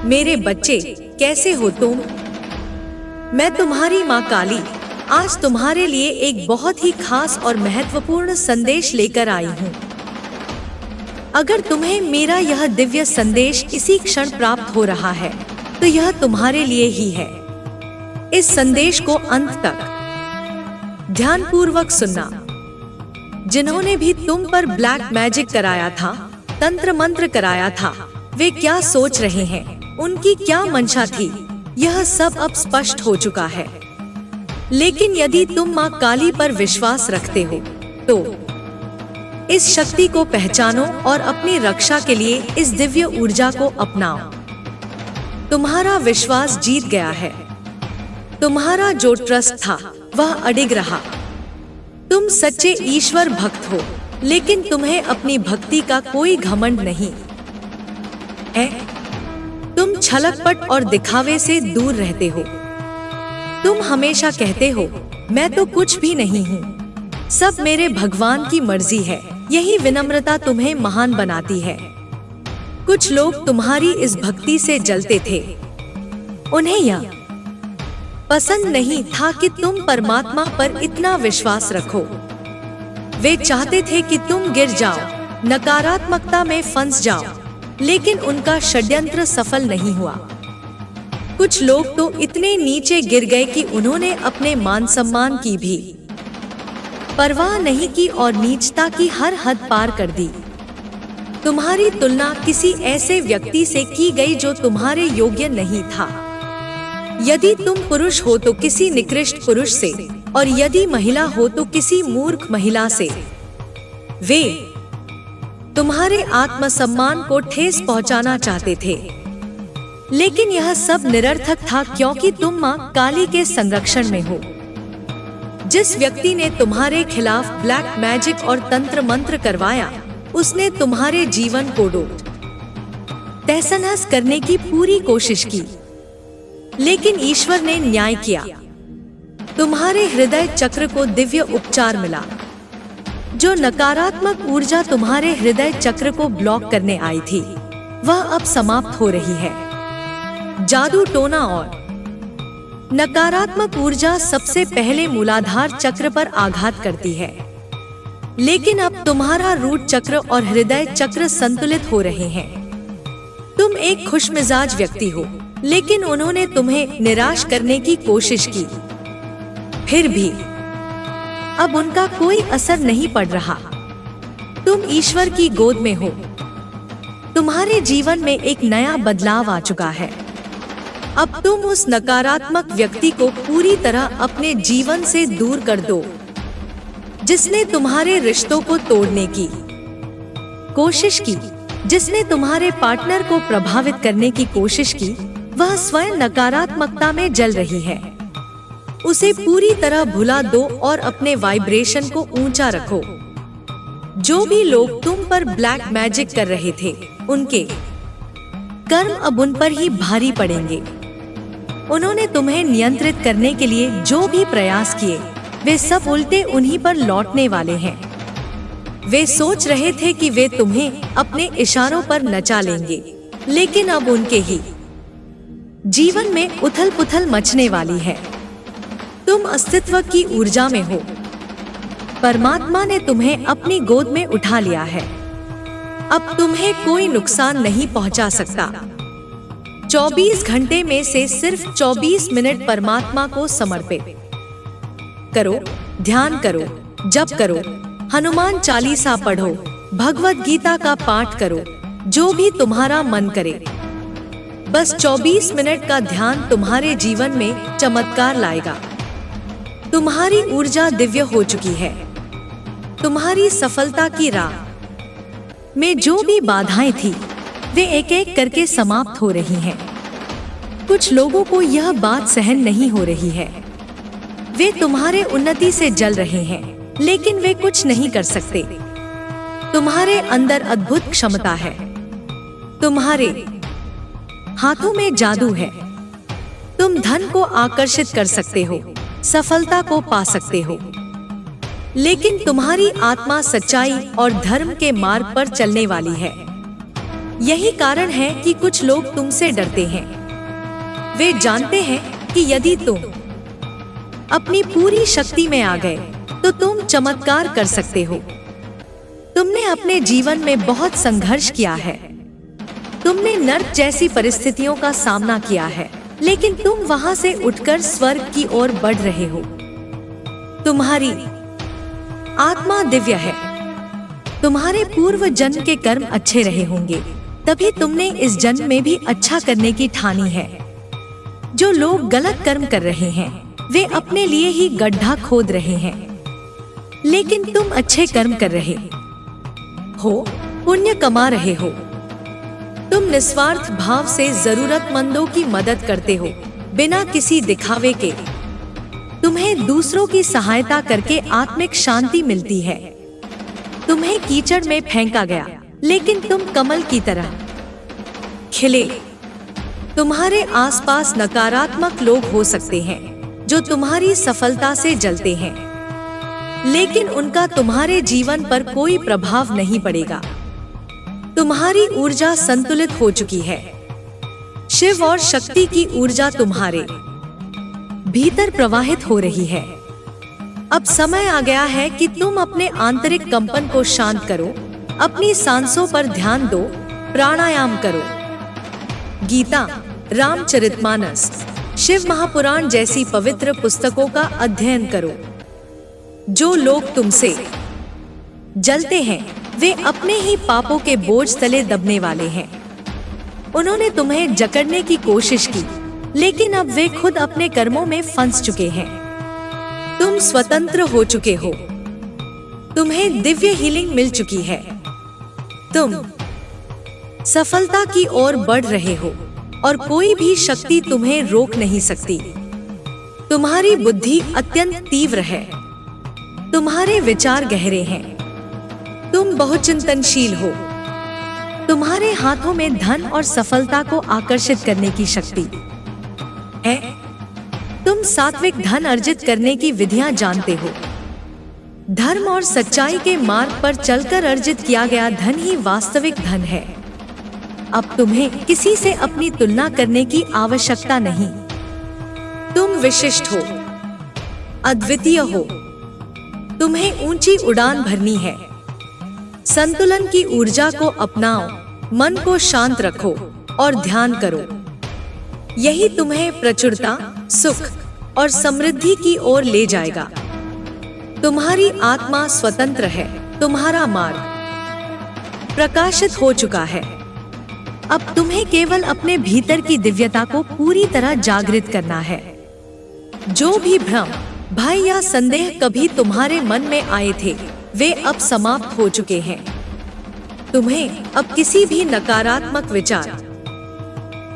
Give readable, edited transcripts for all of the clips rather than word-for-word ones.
मेरे बच्चे, कैसे हो तुम? मैं तुम्हारी माँ काली आज तुम्हारे लिए एक बहुत ही खास और महत्वपूर्ण संदेश लेकर आई हूँ। अगर तुम्हें मेरा यह दिव्य संदेश इसी क्षण प्राप्त हो रहा है तो यह तुम्हारे लिए ही है। इस संदेश को अंत तक ध्यानपूर्वक सुनना। जिन्होंने भी तुम पर ब्लैक मैजिक कराया था, तंत्र मंत्र कराया था, वे क्या सोच रहे हैं, उनकी क्या मंशा थी, यह सब अब स्पष्ट हो चुका है। लेकिन यदि तुम माँ काली पर विश्वास रखते हो तो इस शक्ति को पहचानो और अपनी रक्षा के लिए इस दिव्य ऊर्जा को अपनाओ। तुम्हारा विश्वास जीत गया है। तुम्हारा जो ट्रस्ट था वह अडिग रहा। तुम सच्चे ईश्वर भक्त हो, लेकिन तुम्हें अपनी भक्ति का कोई घमंड नहीं है। तुम छलकपट और दिखावे से दूर रहते हो। तुम हमेशा कहते हो, मैं तो कुछ भी नहीं हूँ, सब मेरे भगवान की मर्जी है। यही विनम्रता तुम्हें महान बनाती है। कुछ लोग तुम्हारी इस भक्ति से जलते थे। उन्हें यह पसंद नहीं था कि तुम परमात्मा पर इतना विश्वास रखो। वे चाहते थे कि तुम गिर जाओ, नकारात्मकता में फंस जाओ, लेकिन उनका षड्यंत्र सफल नहीं हुआ। कुछ लोग तो इतने नीचे गिर गए कि उन्होंने अपने मान सम्मान की भी परवाह नहीं की और नीचता की हर हद पार कर दी। तुम्हारी तुलना किसी ऐसे व्यक्ति से की गई जो तुम्हारे योग्य नहीं था। यदि तुम पुरुष हो तो किसी निकृष्ट पुरुष से, और यदि महिला हो तो किसी मूर्ख महिला से। वे तुम्हारे आत्मसम्मान को ठेस पहुंचाना चाहते थे, लेकिन यह सब निरर्थक था क्योंकि तुम माँ काली के संरक्षण में हो। जिस व्यक्ति ने तुम्हारे खिलाफ ब्लैक मैजिक और तंत्र मंत्र करवाया, उसने तुम्हारे जीवन को तहस-नहस करने की पूरी कोशिश की, लेकिन ईश्वर ने न्याय किया। तुम्हारे हृदय चक्र को दिव्य उपचार मिला। जो नकारात्मक ऊर्जा तुम्हारे हृदय चक्र को ब्लॉक करने आई थी, वह अब समाप्त हो रही है। जादू टोना और नकारात्मक ऊर्जा सबसे पहले मूलाधार चक्र पर आघात करती है, लेकिन अब तुम्हारा रूट चक्र और हृदय चक्र संतुलित हो रहे हैं। तुम एक खुशमिजाज व्यक्ति हो, लेकिन उन्होंने तुम्हें निराश करने की कोशिश की। फिर भी अब उनका कोई असर नहीं पड़ रहा। तुम ईश्वर की गोद में हो। तुम्हारे जीवन में एक नया बदलाव आ चुका है। अब तुम उस नकारात्मक व्यक्ति को पूरी तरह अपने जीवन से दूर कर दो, जिसने तुम्हारे रिश्तों को तोड़ने की कोशिश की, जिसने तुम्हारे पार्टनर को प्रभावित करने की कोशिश की। वह स्वयं नकारात्मकता में जल रही है। उसे पूरी तरह भुला दो और अपने वाइब्रेशन को ऊंचा रखो। जो भी लोग तुम पर ब्लैक मैजिक कर रहे थे, उनके कर्म अब उन पर ही भारी पड़ेंगे। उन्होंने तुम्हें नियंत्रित करने के लिए जो भी प्रयास किए, वे सब उल्टे उन्हीं पर लौटने वाले हैं। वे सोच रहे थे कि वे तुम्हें अपने इशारों पर नचा लेंगे, लेकिन अब उनके ही जीवन में उथल-पुथल मचने वाली है। तुम अस्तित्व की ऊर्जा में हो। परमात्मा ने तुम्हें अपनी गोद में उठा लिया है। अब तुम्हें कोई नुकसान नहीं पहुंचा सकता। 24 घंटे में से सिर्फ 24 मिनट परमात्मा को समर्पित करो। ध्यान करो, जप करो, हनुमान चालीसा पढ़ो, भगवद गीता का पाठ करो, जो भी तुम्हारा मन करे। बस 24 मिनट का ध्यान तुम्हारे जीवन में चमत्कार लाएगा। तुम्हारी ऊर्जा दिव्य हो चुकी है। तुम्हारी सफलता की राह में जो भी बाधाएं थी, वे एक एक करके समाप्त हो रही हैं। कुछ लोगों को यह बात सहन नहीं हो रही है। वे तुम्हारे उन्नति से जल रहे हैं, लेकिन वे कुछ नहीं कर सकते। तुम्हारे अंदर अद्भुत क्षमता है। तुम्हारे हाथों में जादू है। तुम धन को आकर्षित कर सकते हो, सफलता को पा सकते हो, लेकिन तुम्हारी आत्मा सच्चाई और धर्म के मार्ग पर चलने वाली है। यही कारण है कि कुछ लोग तुमसे डरते हैं। वे जानते हैं कि यदि तुम अपनी पूरी शक्ति में आ गए तो तुम चमत्कार कर सकते हो। तुमने अपने जीवन में बहुत संघर्ष किया है। तुमने नर्क जैसी परिस्थितियों का सामना किया है, लेकिन तुम वहां से उठकर स्वर्ग की ओर बढ़ रहे हो। तुम्हारी आत्मा दिव्य है। तुम्हारे पूर्व जन्म के कर्म अच्छे रहे होंगे, तभी तुमने इस जन्म में भी अच्छा करने की ठानी है। जो लोग गलत कर्म कर रहे हैं वे अपने लिए ही गड्ढा खोद रहे हैं, लेकिन तुम अच्छे कर्म कर रहे हो, पुण्य कमा रहे हो। तुम निस्वार्थ भाव से जरूरतमंदों की मदद करते हो, बिना किसी दिखावे के। तुम्हें दूसरों की सहायता करके आत्मिक शांति मिलती है। तुम्हें कीचड़ में फेंका गया, लेकिन तुम कमल की तरह खिले। तुम्हारे आसपास नकारात्मक लोग हो सकते हैं जो तुम्हारी सफलता से जलते हैं, लेकिन उनका तुम्हारे जीवन पर कोई प्रभाव नहीं पड़ेगा। तुम्हारी ऊर्जा संतुलित हो चुकी है। शिव और शक्ति की ऊर्जा तुम्हारे भीतर प्रवाहित हो रही है। अब समय आ गया है कि तुम अपने आंतरिक कंपन को शांत करो, अपनी सांसों पर ध्यान दो, प्राणायाम करो। गीता, रामचरितमानस, शिव महापुराण जैसी पवित्र पुस्तकों का अध्ययन करो। जो लोग तुमसे जलते हैं वे अपने ही पापों के बोझ तले दबने वाले हैं। उन्होंने तुम्हें जकड़ने की कोशिश की, लेकिन अब वे खुद अपने कर्मों में फंस चुके हैं। तुम स्वतंत्र हो चुके हो। तुम्हें दिव्य हीलिंग मिल चुकी है। तुम सफलता की ओर बढ़ रहे हो और कोई भी शक्ति तुम्हें रोक नहीं सकती। तुम्हारी बुद्धि अत्यंत तीव्र है। तुम्हारे विचार गहरे हैं। तुम बहुचिंतनशील हो। तुम्हारे हाथों में धन और सफलता को आकर्षित करने की शक्ति है। तुम सात्विक धन अर्जित करने की विधियां जानते हो। धर्म और सच्चाई के मार्ग पर चलकर अर्जित किया गया धन ही वास्तविक धन है। अब तुम्हें किसी से अपनी तुलना करने की आवश्यकता नहीं। तुम विशिष्ट हो, अद्वितीय हो। तुम्हें ऊंची उड़ान भरनी है। संतुलन की ऊर्जा को अपनाओ, मन को शांत रखो और ध्यान करो। यही तुम्हें प्रचुरता, सुख और समृद्धि की ओर ले जाएगा। तुम्हारी आत्मा स्वतंत्र है। तुम्हारा मार्ग प्रकाशित हो चुका है। अब तुम्हें केवल अपने भीतर की दिव्यता को पूरी तरह जागृत करना है। जो भी भ्रम, भय या संदेह कभी तुम्हारे मन में आए थे, वे अब समाप्त हो चुके हैं। तुम्हें अब किसी भी नकारात्मक विचार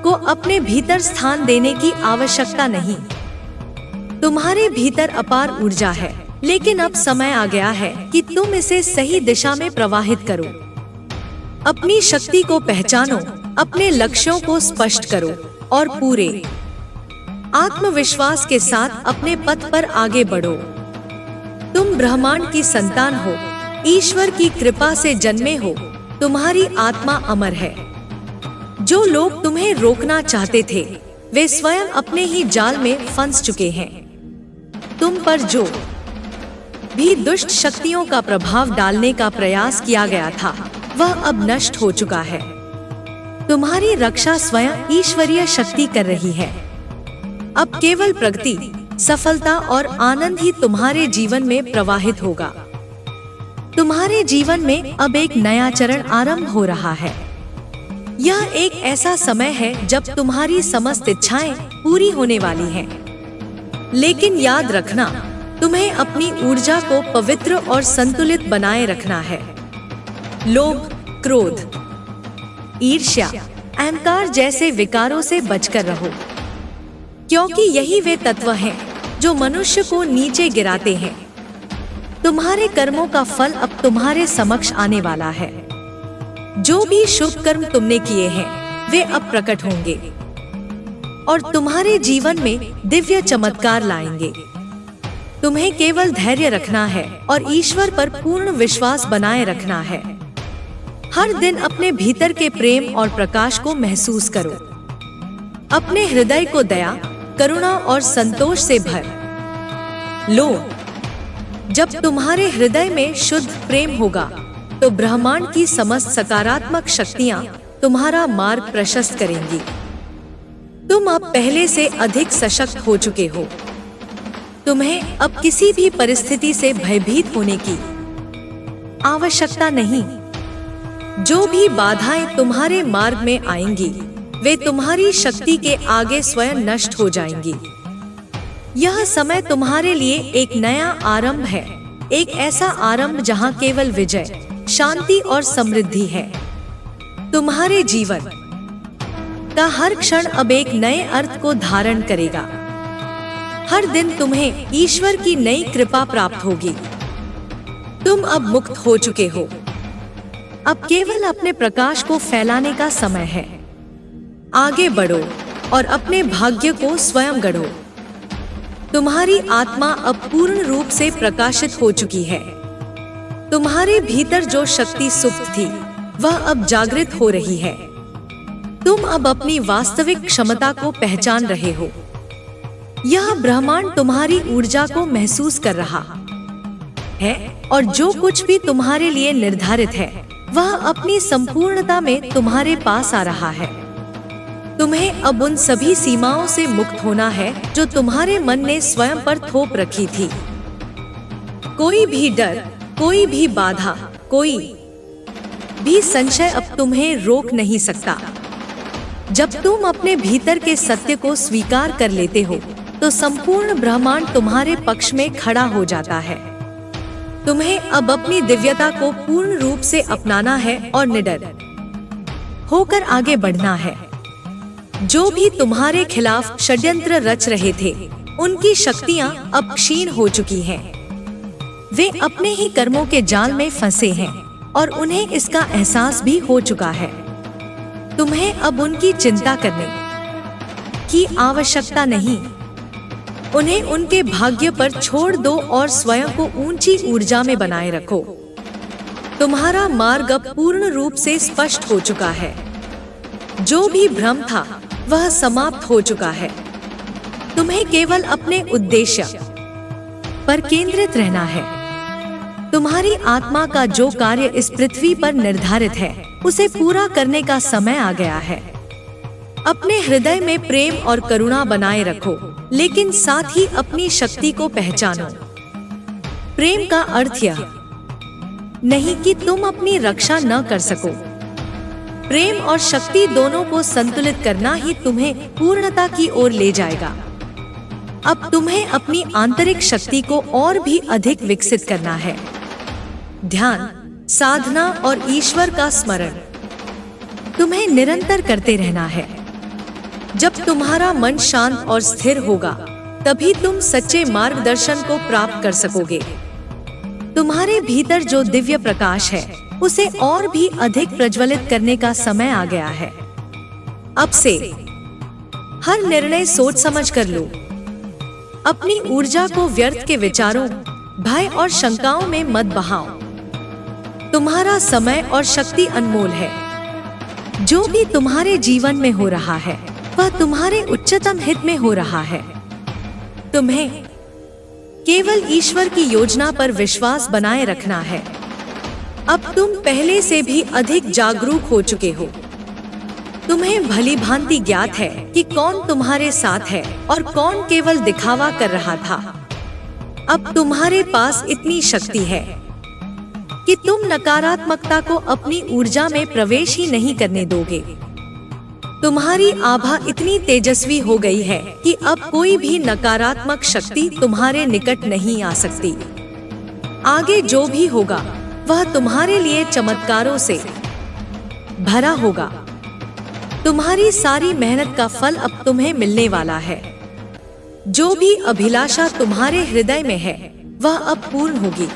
को अपने भीतर स्थान देने की आवश्यकता नहीं। तुम्हारे भीतर अपार ऊर्जा है, लेकिन अब समय आ गया है कि तुम इसे सही दिशा में प्रवाहित करो। अपनी शक्ति को पहचानो, अपने लक्ष्यों को स्पष्ट करो और पूरे आत्मविश्वास के साथ अपने पथ पर आगे बढ़ो। तुम ब्रह्मांड की संतान हो, ईश्वर की कृपा से जन्मे हो। तुम्हारी आत्मा अमर है। जो लोग तुम्हें रोकना चाहते थे, वे स्वयं अपने ही जाल में फंस चुके हैं। तुम पर जो भी दुष्ट शक्तियों का प्रभाव डालने का प्रयास किया गया था, वह अब नष्ट हो चुका है। तुम्हारी रक्षा स्वयं ईश्वरीय शक्ति कर रही है। अब केवल प्रगति, सफलता और आनंद ही तुम्हारे जीवन में प्रवाहित होगा। तुम्हारे जीवन में अब एक नया चरण आरंभ हो रहा है। यह एक ऐसा समय है जब तुम्हारी समस्त इच्छाएं पूरी होने वाली हैं। लेकिन याद रखना, तुम्हें अपनी ऊर्जा को पवित्र और संतुलित बनाए रखना है। लोभ, क्रोध, ईर्ष्या, अहंकार जैसे विकारों से बचकर रहो, क्योंकि यही वे तत्व हैं जो मनुष्य को नीचे गिराते हैं। तुम्हारे कर्मों का फल अब तुम्हारे समक्ष आने वाला है। जो भी शुभ कर्म तुमने किए हैं, वे अब प्रकट होंगे और तुम्हारे जीवन में दिव्य चमत्कार लाएंगे। तुम्हें केवल धैर्य रखना है और ईश्वर पर पूर्ण विश्वास बनाए रखना है। हर दिन अपने भीतर के प्रेम और प्रकाश को महसूस करो। अपने हृदय को दया, करुणा और संतोष से भर लो। जब तुम्हारे हृदय में शुद्ध प्रेम होगा तो ब्रह्मांड की समस्त सकारात्मक शक्तियां तुम्हारा मार्ग प्रशस्त करेंगी। तुम अब पहले से अधिक सशक्त हो चुके हो। तुम्हें अब किसी भी परिस्थिति से भयभीत होने की आवश्यकता नहीं। जो भी बाधाएं तुम्हारे मार्ग में आएंगी, वे तुम्हारी शक्ति के आगे स्वयं नष्ट हो जाएंगी। यह समय तुम्हारे लिए एक नया आरंभ है, एक ऐसा आरंभ जहां केवल विजय, शांति और समृद्धि है। तुम्हारे जीवन का हर क्षण अब एक नए अर्थ को धारण करेगा। हर दिन तुम्हें ईश्वर की नई कृपा प्राप्त होगी। तुम अब मुक्त हो चुके हो। अब केवल अपने प्रकाश को फैलाने का समय है। आगे बढ़ो और अपने भाग्य को स्वयं गढ़ो। तुम्हारी आत्मा अब पूर्ण रूप से प्रकाशित हो चुकी है। तुम्हारे भीतर जो शक्ति सुप्त थी, वह अब जागृत हो रही है। तुम अब अपनी वास्तविक क्षमता को पहचान रहे हो। यह ब्रह्मांड तुम्हारी ऊर्जा को महसूस कर रहा है और जो कुछ भी तुम्हारे लिए निर्धारित है, वह अपनी संपूर्णता में तुम्हारे पास आ रहा है। तुम्हें अब उन सभी सीमाओं से मुक्त होना है जो तुम्हारे मन ने स्वयं पर थोप रखी थी। कोई भी डर, कोई भी बाधा, कोई भी संशय अब तुम्हें रोक नहीं सकता। जब तुम अपने भीतर के सत्य को स्वीकार कर लेते हो, तो संपूर्ण ब्रह्मांड तुम्हारे पक्ष में खड़ा हो जाता है। तुम्हें अब अपनी दिव्यता को पूर्ण रूप से अपनाना है और निडर होकर आगे बढ़ना है। जो भी तुम्हारे खिलाफ षड्यंत्र रच रहे थे, उनकी शक्तियां अब क्षीण हो चुकी हैं। वे अपने ही कर्मों के जाल में फंसे हैं और उन्हें इसका एहसास भी हो चुका है। तुम्हें अब उनकी चिंता करने की आवश्यकता नहीं। उन्हें उनके भाग्य पर छोड़ दो और स्वयं को ऊंची ऊर्जा में बनाए रखो। तुम्हारा मार्ग अब पूर्ण रूप से स्पष्ट हो चुका है। जो भी भ्रम था, वह समाप्त हो चुका है। तुम्हें केवल अपने उद्देश्य पर केंद्रित रहना है। तुम्हारी आत्मा का जो कार्य इस पृथ्वी पर निर्धारित है, उसे पूरा करने का समय आ गया है। अपने हृदय में प्रेम और करुणा बनाए रखो, लेकिन साथ ही अपनी शक्ति को पहचानो। प्रेम का अर्थ यह नहीं कि तुम अपनी रक्षा न कर सको। प्रेम और शक्ति दोनों को संतुलित करना ही तुम्हें पूर्णता की ओर ले जाएगा। अब तुम्हें अपनी आंतरिक शक्ति को और भी अधिक विकसित करना है। ध्यान, साधना और ईश्वर का स्मरण तुम्हें निरंतर करते रहना है। जब तुम्हारा मन शांत और स्थिर होगा, तभी तुम सच्चे मार्गदर्शन को प्राप्त कर सकोगे। तुम्हारे भीतर जो दिव्य प्रकाश है, उसे और भी अधिक प्रज्वलित करने का समय आ गया है। अब से हर निर्णय सोच समझ कर लो। अपनी ऊर्जा को व्यर्थ के विचारों, भय और शंकाओं में मत बहाओ। तुम्हारा समय और शक्ति अनमोल है। जो भी तुम्हारे जीवन में हो रहा है, वह तुम्हारे उच्चतम हित में हो रहा है। तुम्हें केवल ईश्वर की योजना पर विश्वास बनाए रखना है। अब तुम पहले से भी अधिक जागरूक हो चुके हो। तुम्हें भली भांति ज्ञात है कि कौन तुम्हारे साथ है और कौन केवल दिखावा कर रहा था। अब तुम्हारे पास इतनी शक्ति है कि तुम नकारात्मकता को अपनी ऊर्जा में प्रवेश ही नहीं करने दोगे। तुम्हारी आभा इतनी तेजस्वी हो गई है कि अब कोई भी नकारात्मक शक्ति तुम्हारे निकट नहीं आ सकती। आगे जो भी होगा, वह तुम्हारे लिए चमत्कारों से भरा होगा। तुम्हारी सारी मेहनत का फल अब तुम्हें मिलने वाला है। जो भी अभिलाषा तुम्हारे हृदय में है, वह अब पूर्ण होगी।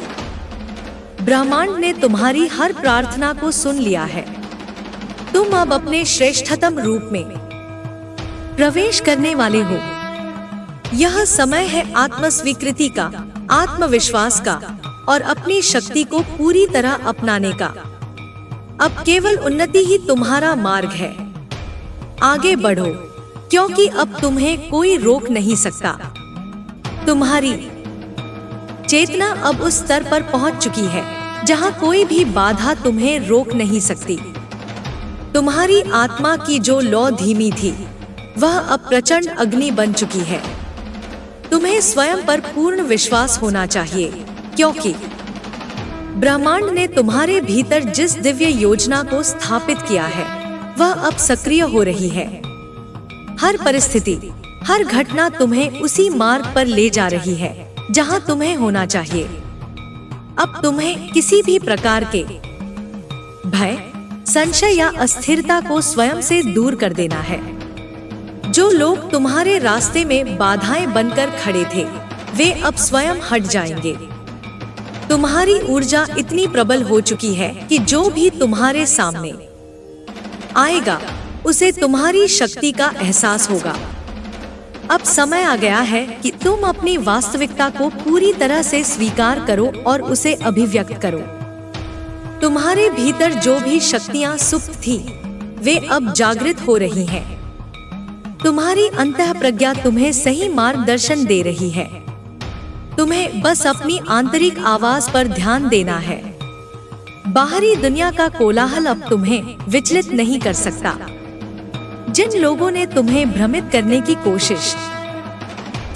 ब्रह्मांड ने तुम्हारी हर प्रार्थना को सुन लिया है। तुम अब अपने श्रेष्ठतम रूप में प्रवेश करने वाले हो। यह समय है आत्मस्वीकृति का, आत्मविश्वास का और अपनी शक्ति को पूरी तरह अपनाने का। अब केवल उन्नति ही तुम्हारा मार्ग है। आगे बढ़ो, क्योंकि अब तुम्हें कोई रोक नहीं सकता। तुम्हारी चेतना अब उस स्तर पर पहुंच चुकी है जहां कोई भी बाधा तुम्हें रोक नहीं सकती। तुम्हारी आत्मा की जो लौ धीमी थी, वह अब प्रचंड अग्नि बन चुकी है। तुम्हें स्वयं पर पूर्ण विश्वास होना चाहिए, क्योंकि ब्रह्मांड ने तुम्हारे भीतर जिस दिव्य योजना को स्थापित किया है, वह अब सक्रिय हो रही है। हर परिस्थिति, हर घटना तुम्हें उसी मार्ग पर ले जा रही है जहां तुम्हें होना चाहिए। अब तुम्हें किसी भी प्रकार के भय, संशय या अस्थिरता को स्वयं से दूर कर देना है। जो लोग तुम्हारे रास्ते में बाधाएं बनकर खड़े थे, वे अब स्वयं हट जाएंगे। तुम्हारी ऊर्जा इतनी प्रबल हो चुकी है कि जो भी तुम्हारे सामने आएगा, उसे तुम्हारी शक्ति का एहसास होगा। अब समय आ गया है कि तुम अपनी वास्तविकता को पूरी तरह से स्वीकार करो और उसे अभिव्यक्त करो। तुम्हारे भीतर जो भी शक्तियां सुप्त थी, वे अब जागृत हो रही हैं। तुम्हारी अंतःप्रज्ञा तुम्हें सही मार्गदर्शन दे रही है। तुम्हें बस अपनी आंतरिक आवाज पर ध्यान देना है। बाहरी दुनिया का कोलाहल अब तुम्हें विचलित नहीं कर सकता। जिन लोगों ने तुम्हें भ्रमित करने की कोशिश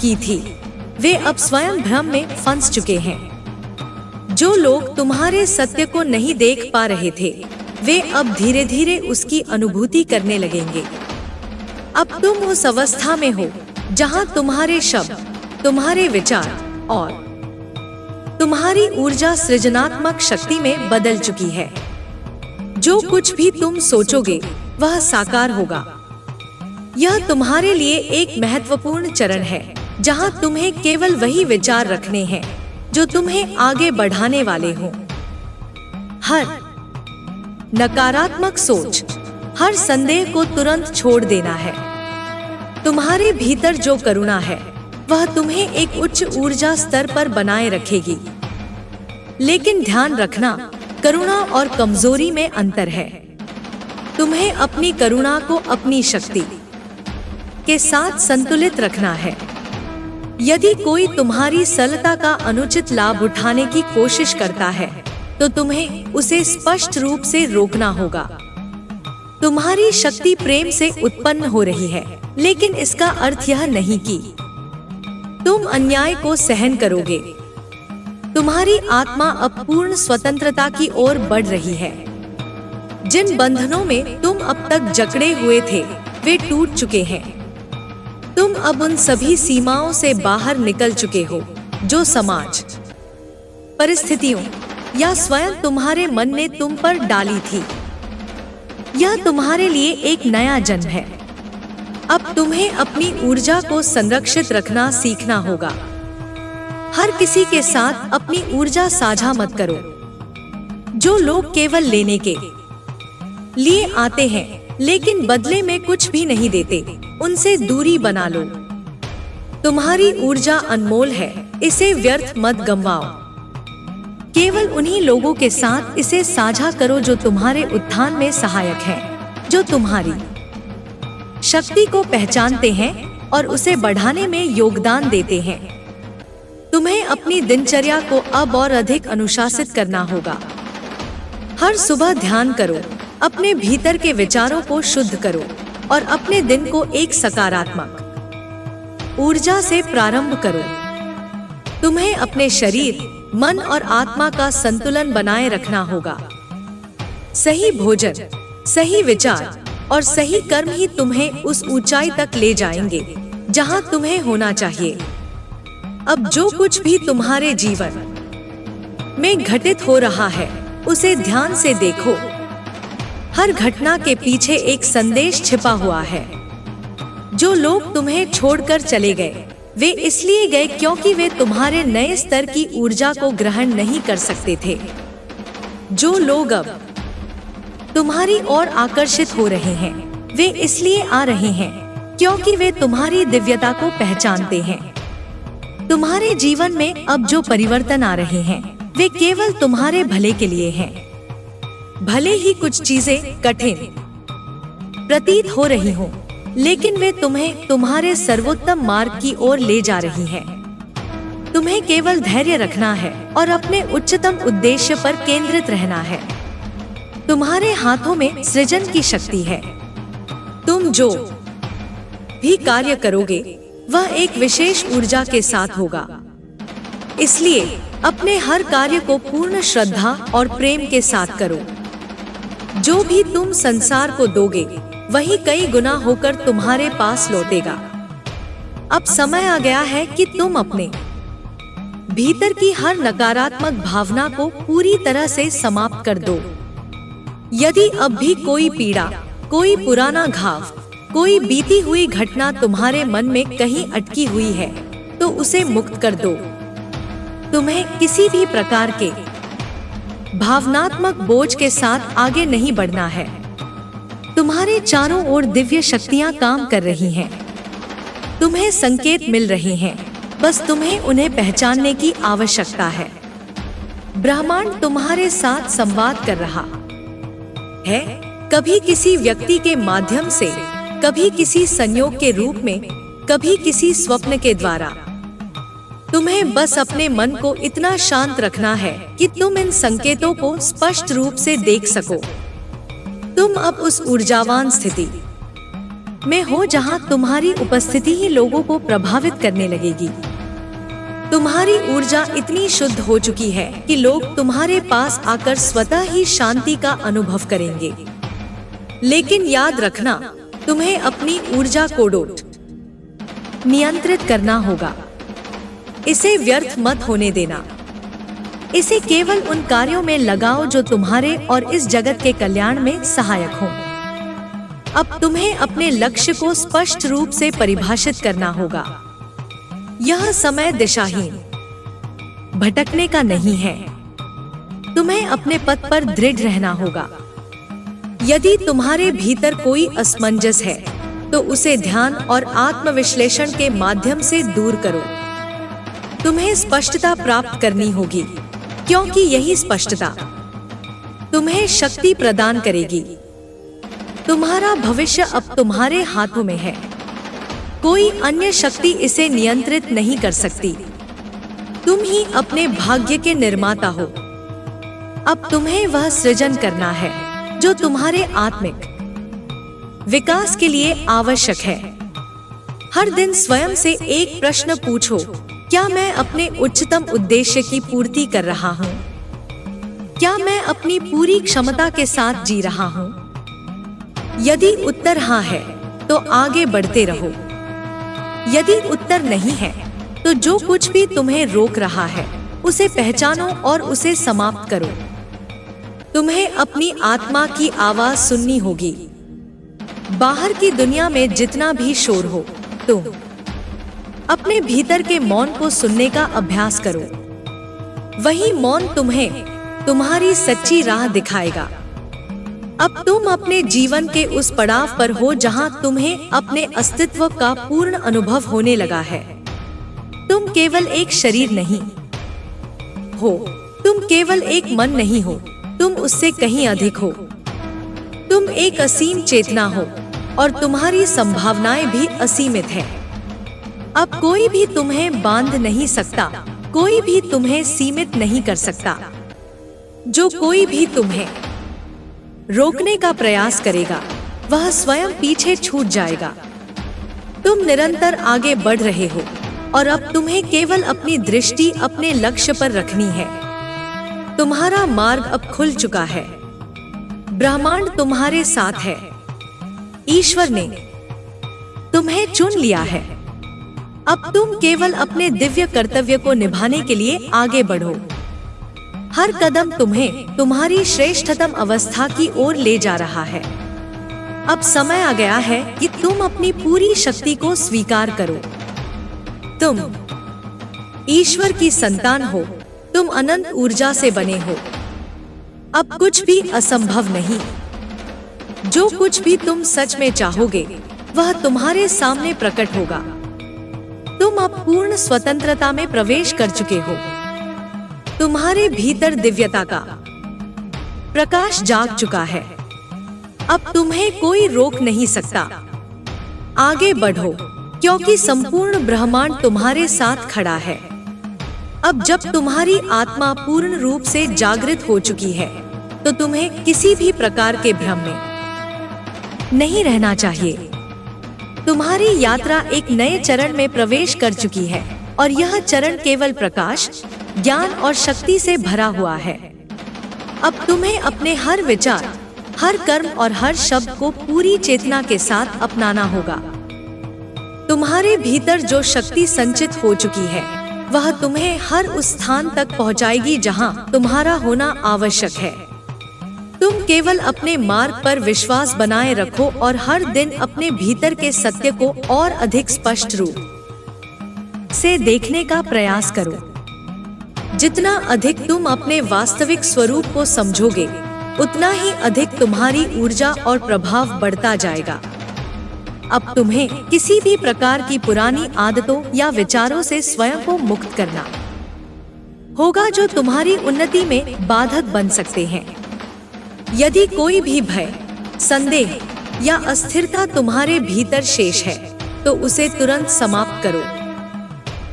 की थी, वे अब स्वयं भ्रम में फंस चुके हैं। जो लोग तुम्हारे सत्य को नहीं देख पा रहे थे, वे अब धीरे धीरे उसकी अनुभूति करने लगेंगे। अब तुम उस अवस्था में हो जहां तुम्हारे शब्द, तुम्हारे विचार और तुम्हारी ऊर्जा सृजनात्मक शक्ति में बदल चुकी है। जो कुछ भी तुम सोचोगे, वह साकार होगा। यह तुम्हारे लिए एक महत्वपूर्ण चरण है जहां तुम्हें केवल वही विचार रखने हैं जो तुम्हें आगे बढ़ाने वाले हों। हर नकारात्मक सोच, हर संदेह को तुरंत छोड़ देना है। तुम्हारे भीतर जो करुणा है, वह तुम्हें एक उच्च ऊर्जा स्तर पर बनाए रखेगी। लेकिन ध्यान रखना, करुणा और कमजोरी में अंतर है। तुम्हें अपनी करुणा को अपनी शक्ति के साथ संतुलित रखना है। यदि कोई तुम्हारी सरलता का अनुचित लाभ उठाने की कोशिश करता है, तो तुम्हें उसे स्पष्ट रूप से रोकना होगा। तुम्हारी शक्ति प्रेम से उत्पन्न हो रही है, लेकिन इसका अर्थ यह नहीं कि तुम अन्याय को सहन करोगे। तुम्हारी आत्मा अब पूर्ण स्वतंत्रता की ओर बढ़ रही है। जिन बंधनों में तुम अब तक जकड़े हुए थे, वे टूट चुके हैं। तुम अब उन सभी सीमाओं से बाहर निकल चुके हो जो समाज, परिस्थितियों या स्वयं तुम्हारे मन ने तुम पर डाली थी। यह तुम्हारे लिए एक नया जन्म है। अब तुम्हें अपनी ऊर्जा को संरक्षित रखना सीखना होगा। हर किसी के साथ अपनी ऊर्जा साझा मत करो। जो लोग केवल लेने के लिए आते हैं लेकिन बदले में कुछ भी नहीं देते, उनसे दूरी बना लो। तुम्हारी ऊर्जा अनमोल है, इसे व्यर्थ मत गंवाओ। केवल उन्हीं लोगों के साथ इसे साझा करो जो तुम्हारे उत्थान में सहायक हैं, जो तुम्हारी शक्ति को पहचानते हैं और उसे बढ़ाने में योगदान देते हैं। तुम्हें अपनी दिनचर्या को अब और अधिक अनुशासित करना होगा। हर सुबह ध्यान करो, अपने भीतर के विचारों को शुद्ध करो और अपने दिन को एक सकारात्मक ऊर्जा से प्रारंभ करो। तुम्हें अपने शरीर, मन और आत्मा का संतुलन बनाए रखना होगा। सही भोजन, सही विचार और सही कर्म ही तुम्हें उस ऊंचाई तक ले जाएंगे जहां तुम्हें होना चाहिए। अब जो कुछ भी तुम्हारे जीवन में घटित हो रहा है, उसे ध्यान से देखो। हर घटना के पीछे एक संदेश छिपा हुआ है। जो लोग तुम्हें छोड़कर चले गए, वे इसलिए गए क्योंकि वे तुम्हारे नए स्तर की ऊर्जा को ग्रहण नहीं कर सकते थे। जो लोग अब तुम्हारी ओर आकर्षित हो रहे हैं, वे इसलिए आ रहे हैं क्योंकि वे तुम्हारी दिव्यता को पहचानते हैं। तुम्हारे जीवन में अब जो परिवर्तन आ रहे हैं, वे केवल तुम्हारे भले के लिए हैं। भले ही कुछ चीजें कठिन प्रतीत हो रही हों, लेकिन वे तुम्हें तुम्हारे सर्वोत्तम मार्ग की ओर ले जा रही हैं। तुम्हें केवल धैर्य रखना है और अपने उच्चतम उद्देश्य पर केंद्रित रहना है। तुम्हारे हाथों में सृजन की शक्ति है। तुम जो भी कार्य करोगे वह एक विशेष ऊर्जा के साथ होगा। इसलिए अपने हर कार्य को पूर्ण श्रद्धा और प्रेम के साथ करो। जो भी तुम संसार को दोगे वही कई गुना होकर तुम्हारे पास लौटेगा। अब समय आ गया है कि तुम अपने भीतर की हर नकारात्मक भावना को पूरी तरह से समाप्त कर दो। यदि अब भी कोई पीड़ा, कोई पुराना घाव, कोई बीती हुई घटना तुम्हारे मन में कहीं अटकी हुई है तो उसे मुक्त कर दो। तुम्हें किसी भी प्रकार के भावनात्मक बोझ के साथ आगे नहीं बढ़ना है। तुम्हारे चारों ओर दिव्य शक्तियां काम कर रही हैं। तुम्हें संकेत मिल रहे हैं, बस तुम्हें उन्हें पहचानने की आवश्यकता है। ब्रह्मांड तुम्हारे साथ संवाद कर रहा है, कभी किसी व्यक्ति के माध्यम से, कभी किसी संयोग के रूप में, कभी किसी स्वप्न के द्वारा। तुम्हें बस अपने मन को इतना शांत रखना है कि तुम इन संकेतों को स्पष्ट रूप से देख सको। तुम अब उस ऊर्जावान स्थिति में हो जहां तुम्हारी उपस्थिति ही लोगों को प्रभावित करने लगेगी। तुम्हारी ऊर्जा इतनी शुद्ध हो चुकी है कि लोग तुम्हारे पास आकर स्वतः ही शांति का अनुभव करेंगे। लेकिन याद रखना, तुम्हें अपनी ऊर्जा को नियंत्रित करना होगा। इसे व्यर्थ मत होने देना। इसे केवल उन कार्यों में लगाओ जो तुम्हारे और इस जगत के कल्याण में सहायक हों। अब तुम्हें अपने लक्ष्य को स्पष्ट रूप से परिभाषित करना होगा। यह समय दिशाहीन भटकने का नहीं है। तुम्हें अपने पथ पर दृढ़ रहना होगा। यदि तुम्हारे भीतर कोई असमंजस है तो उसे ध्यान और आत्मविश्लेषण के माध्यम से दूर करो। तुम्हें स्पष्टता प्राप्त करनी होगी, क्योंकि यही स्पष्टता तुम्हें शक्ति प्रदान करेगी। तुम्हारा भविष्य अब तुम्हारे हाथों में है। कोई अन्य शक्ति इसे नियंत्रित नहीं कर सकती। तुम ही अपने भाग्य के निर्माता हो। अब तुम्हें वह सृजन करना है जो तुम्हारे आत्मिक विकास के लिए आवश्यक है। हर दिन स्वयं से एक प्रश्न पूछो, क्या मैं अपने उच्चतम उद्देश्य की पूर्ति कर रहा हूँ? क्या मैं अपनी पूरी क्षमता के साथ जी रहा हूँ? यदि उत्तर हाँ है तो आगे बढ़ते रहो। यदि उत्तर नहीं है तो जो कुछ भी तुम्हें रोक रहा है उसे पहचानो और उसे समाप्त करो। तुम्हें अपनी आत्मा की आवाज सुननी होगी। बाहर की दुनिया में जितना भी शोर हो, तुम अपने भीतर के मौन को सुनने का अभ्यास करो। वही मौन तुम्हें तुम्हारी सच्ची राह दिखाएगा। अब तुम अपने जीवन के उस पड़ाव पर हो जहां तुम्हें अपने अस्तित्व का पूर्ण अनुभव होने लगा है। तुम केवल एक शरीर नहीं हो, तुम केवल एक मन नहीं हो, तुम उससे कहीं अधिक हो। तुम एक असीम चेतना हो और तुम्हारी संभावनाएं भी असीमित है। अब कोई भी तुम्हें बांध नहीं सकता, कोई भी तुम्हें सीमित नहीं कर सकता। जो कोई भी तुम्हें रोकने का प्रयास करेगा वह स्वयं पीछे छूट जाएगा। तुम निरंतर आगे बढ़ रहे हो और अब तुम्हें केवल अपनी दृष्टि अपने लक्ष्य पर रखनी है। तुम्हारा मार्ग अब खुल चुका है। ब्रह्मांड तुम्हारे साथ है। ईश्वर ने तुम्हें चुन लिया है। अब तुम केवल अपने दिव्य कर्तव्य को निभाने के लिए आगे बढ़ो। हर कदम तुम्हें तुम्हारी श्रेष्ठतम अवस्था की ओर ले जा रहा है। अब समय आ गया है कि तुम अपनी पूरी शक्ति को स्वीकार करो। तुम ईश्वर की संतान हो। तुम अनंत ऊर्जा से बने हो। अब कुछ भी असंभव नहीं। जो कुछ भी तुम सच में चाहोगे वह तुम्हारे सामने प्रकट होगा। तुम अब पूर्ण स्वतंत्रता में प्रवेश कर चुके हो। तुम्हारे भीतर दिव्यता का प्रकाश जाग चुका है। अब तुम्हें कोई रोक नहीं सकता। आगे बढ़ो, क्योंकि संपूर्ण ब्रह्मांड तुम्हारे साथ खड़ा है। अब जब तुम्हारी आत्मा पूर्ण रूप से जागृत हो चुकी है, तो तुम्हें किसी भी प्रकार के भ्रम में नहीं रहना चाहिए। तुम्हारी यात्रा एक नए चरण में प्रवेश कर चुकी है, और यह चरण केवल प्रकाश, ज्ञान और शक्ति से भरा हुआ है। अब तुम्हें अपने हर विचार, हर कर्म और हर शब्द को पूरी चेतना के साथ अपनाना होगा। तुम्हारे भीतर जो शक्ति संचित हो चुकी है, वह तुम्हें हर उस स्थान तक पहुंचाएगी जहां तुम्हारा होना आवश्यक है। तुम केवल अपने मार्ग पर विश्वास बनाए रखो और हर दिन अपने भीतर के सत्य को और अधिक स्पष्ट रूप से देखने का प्रयास करो। जितना अधिक तुम अपने वास्तविक स्वरूप को समझोगे, उतना ही अधिक तुम्हारी ऊर्जा और प्रभाव बढ़ता जाएगा। अब तुम्हें किसी भी प्रकार की पुरानी आदतों या विचारों से स्वयं को मुक्त करना होगा, जो तुम्हारी उन्नति में बाधक बन सकते हैं। यदि कोई भी भय, संदेह या अस्थिरता तुम्हारे भीतर शेष है, तो उसे तुरंत समाप्त करो।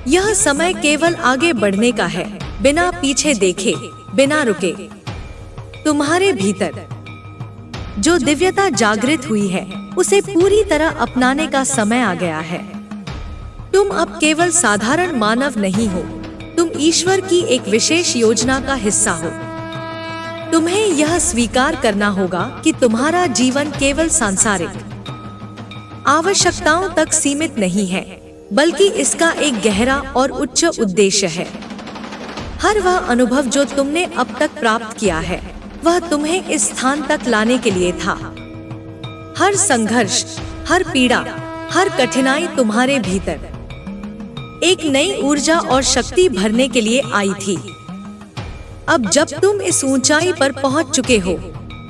यह समय केवल आगे बढ़ने का है, बिना पीछे देखे, बिना रुके। तुम्हारे भीतर जो दिव्यता जागृत हुई है, उसे पूरी तरह अपनाने का समय आ गया है। तुम अब केवल साधारण मानव नहीं हो, तुम ईश्वर की एक विशेष योजना का हिस्सा हो। तुम्हें यह स्वीकार करना होगा कि तुम्हारा जीवन केवल सांसारिक आवश्यकताओं तक सीमित नहीं है, बल्कि इसका एक गहरा और उच्च उद्देश्य है। हर वह अनुभव जो तुमने अब तक प्राप्त किया है, वह तुम्हें इस स्थान तक लाने के लिए था। हर संघर्ष, हर पीड़ा, हर कठिनाई तुम्हारे भीतर एक नई ऊर्जा और शक्ति भरने के लिए आई थी। अब जब तुम इस ऊंचाई पर पहुंच चुके हो,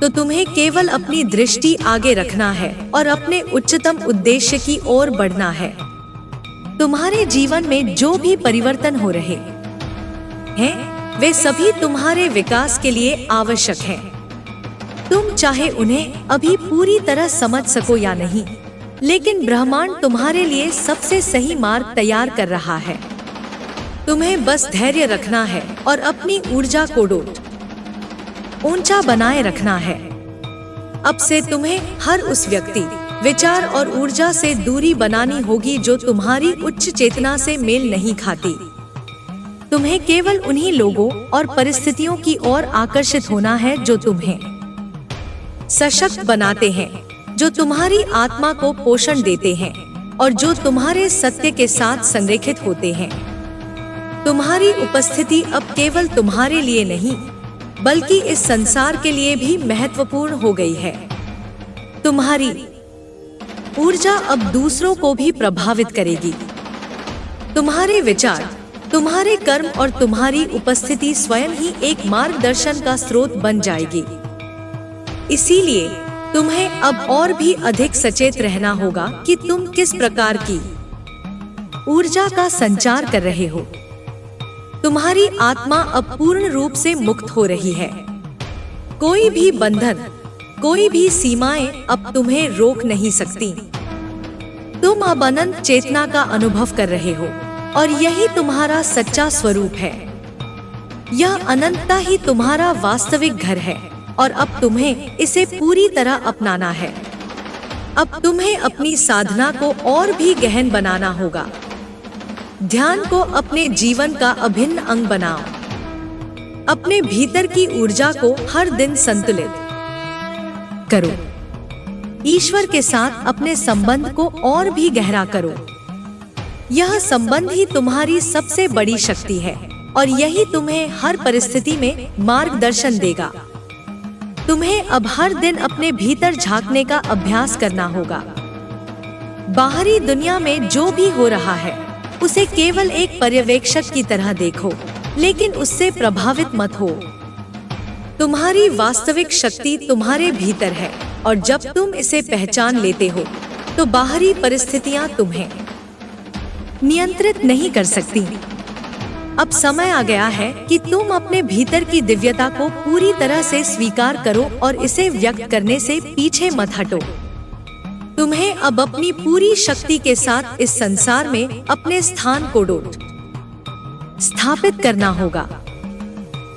तो तुम्हें केवल अपनी दृष्टि आगे रखना है और अपने उच्चतम उद्देश्य की ओर बढ़ना है। तुम्हारे जीवन में जो भी परिवर्तन हो रहे हैं, वे सभी तुम्हारे विकास के लिए आवश्यक हैं। तुम चाहे उन्हें अभी पूरी तरह समझ सको या नहीं, लेकिन ब्रह्मांड तुम्हारे लिए सबसे सही मार्ग तैयार कर रहा है। तुम्हें बस धैर्य रखना है और अपनी ऊर्जा को ऊंचा बनाए रखना है। अब से तुम्हें हर उस व्यक्ति, विचार और ऊर्जा से दूरी बनानी होगी जो तुम्हारी उच्च चेतना से मेल नहीं खाती। तुम्हें केवल उन्हीं लोगों और परिस्थितियों की ओर आकर्षित होना है जो तुम्हें सशक्त बनाते हैं, जो तुम्हारी आत्मा को पोषण देते हैं और जो तुम्हारे सत्य के साथ संरेखित होते हैं। तुम्हारी उपस्थिति अब केवल तुम्हारे लिए नहीं, बल्कि इस संसार के लिए भी महत्वपूर्ण हो गई है। तुम्हारी ऊर्जा अब दूसरों को भी प्रभावित करेगी। तुम्हारे विचार, तुम्हारे कर्म और तुम्हारी उपस्थिति स्वयं ही एक मार्गदर्शन का स्रोत बन जाएगी। इसीलिए तुम्हें अब और भी अधिक सचेत रहना होगा कि तुम किस प्रकार की ऊर्जा का संचार कर रहे हो। तुम्हारी आत्मा अब पूर्ण रूप से मुक्त हो रही है। कोई भी बंधन, कोई भी सीमाएं अब तुम्हें रोक नहीं सकती। तुम अब अनंत चेतना का अनुभव कर रहे हो, और यही तुम्हारा सच्चा स्वरूप है। यह अनंतता ही तुम्हारा वास्तविक घर है, और अब तुम्हें इसे पूरी तरह अपनाना है। अब तुम्हें अपनी साधना को और भी गहन बनाना होगा। ध्यान को अपने जीवन का अभिन्न अंग बनाओ। अपने भीतर की ऊर्जा को हर दिन संतुलित करो। ईश्वर के साथ अपने संबंध को और भी गहरा करो। यह संबंध ही तुम्हारी सबसे बड़ी शक्ति है, और यही तुम्हें हर परिस्थिति में मार्गदर्शन देगा। तुम्हें अब हर दिन अपने भीतर झांकने का अभ्यास करना होगा। बाहरी दुनिया में जो भी हो रहा है, उसे केवल एक पर्यवेक्षक की तरह देखो, लेकिन उससे प्रभावित मत हो। तुम्हारी वास्तविक शक्ति तुम्हारे भीतर है, और जब तुम इसे पहचान लेते हो, तो बाहरी परिस्थितियां तुम्हें नियंत्रित नहीं कर सकती। अब समय आ गया है कि तुम अपने भीतर की दिव्यता को पूरी तरह से स्वीकार करो और इसे व्यक्त करने से पीछे मत हटो। तुम्हें अब अपनी पूरी शक्ति के साथ इस संसार में अपने स्थान को स्थापित करना होगा।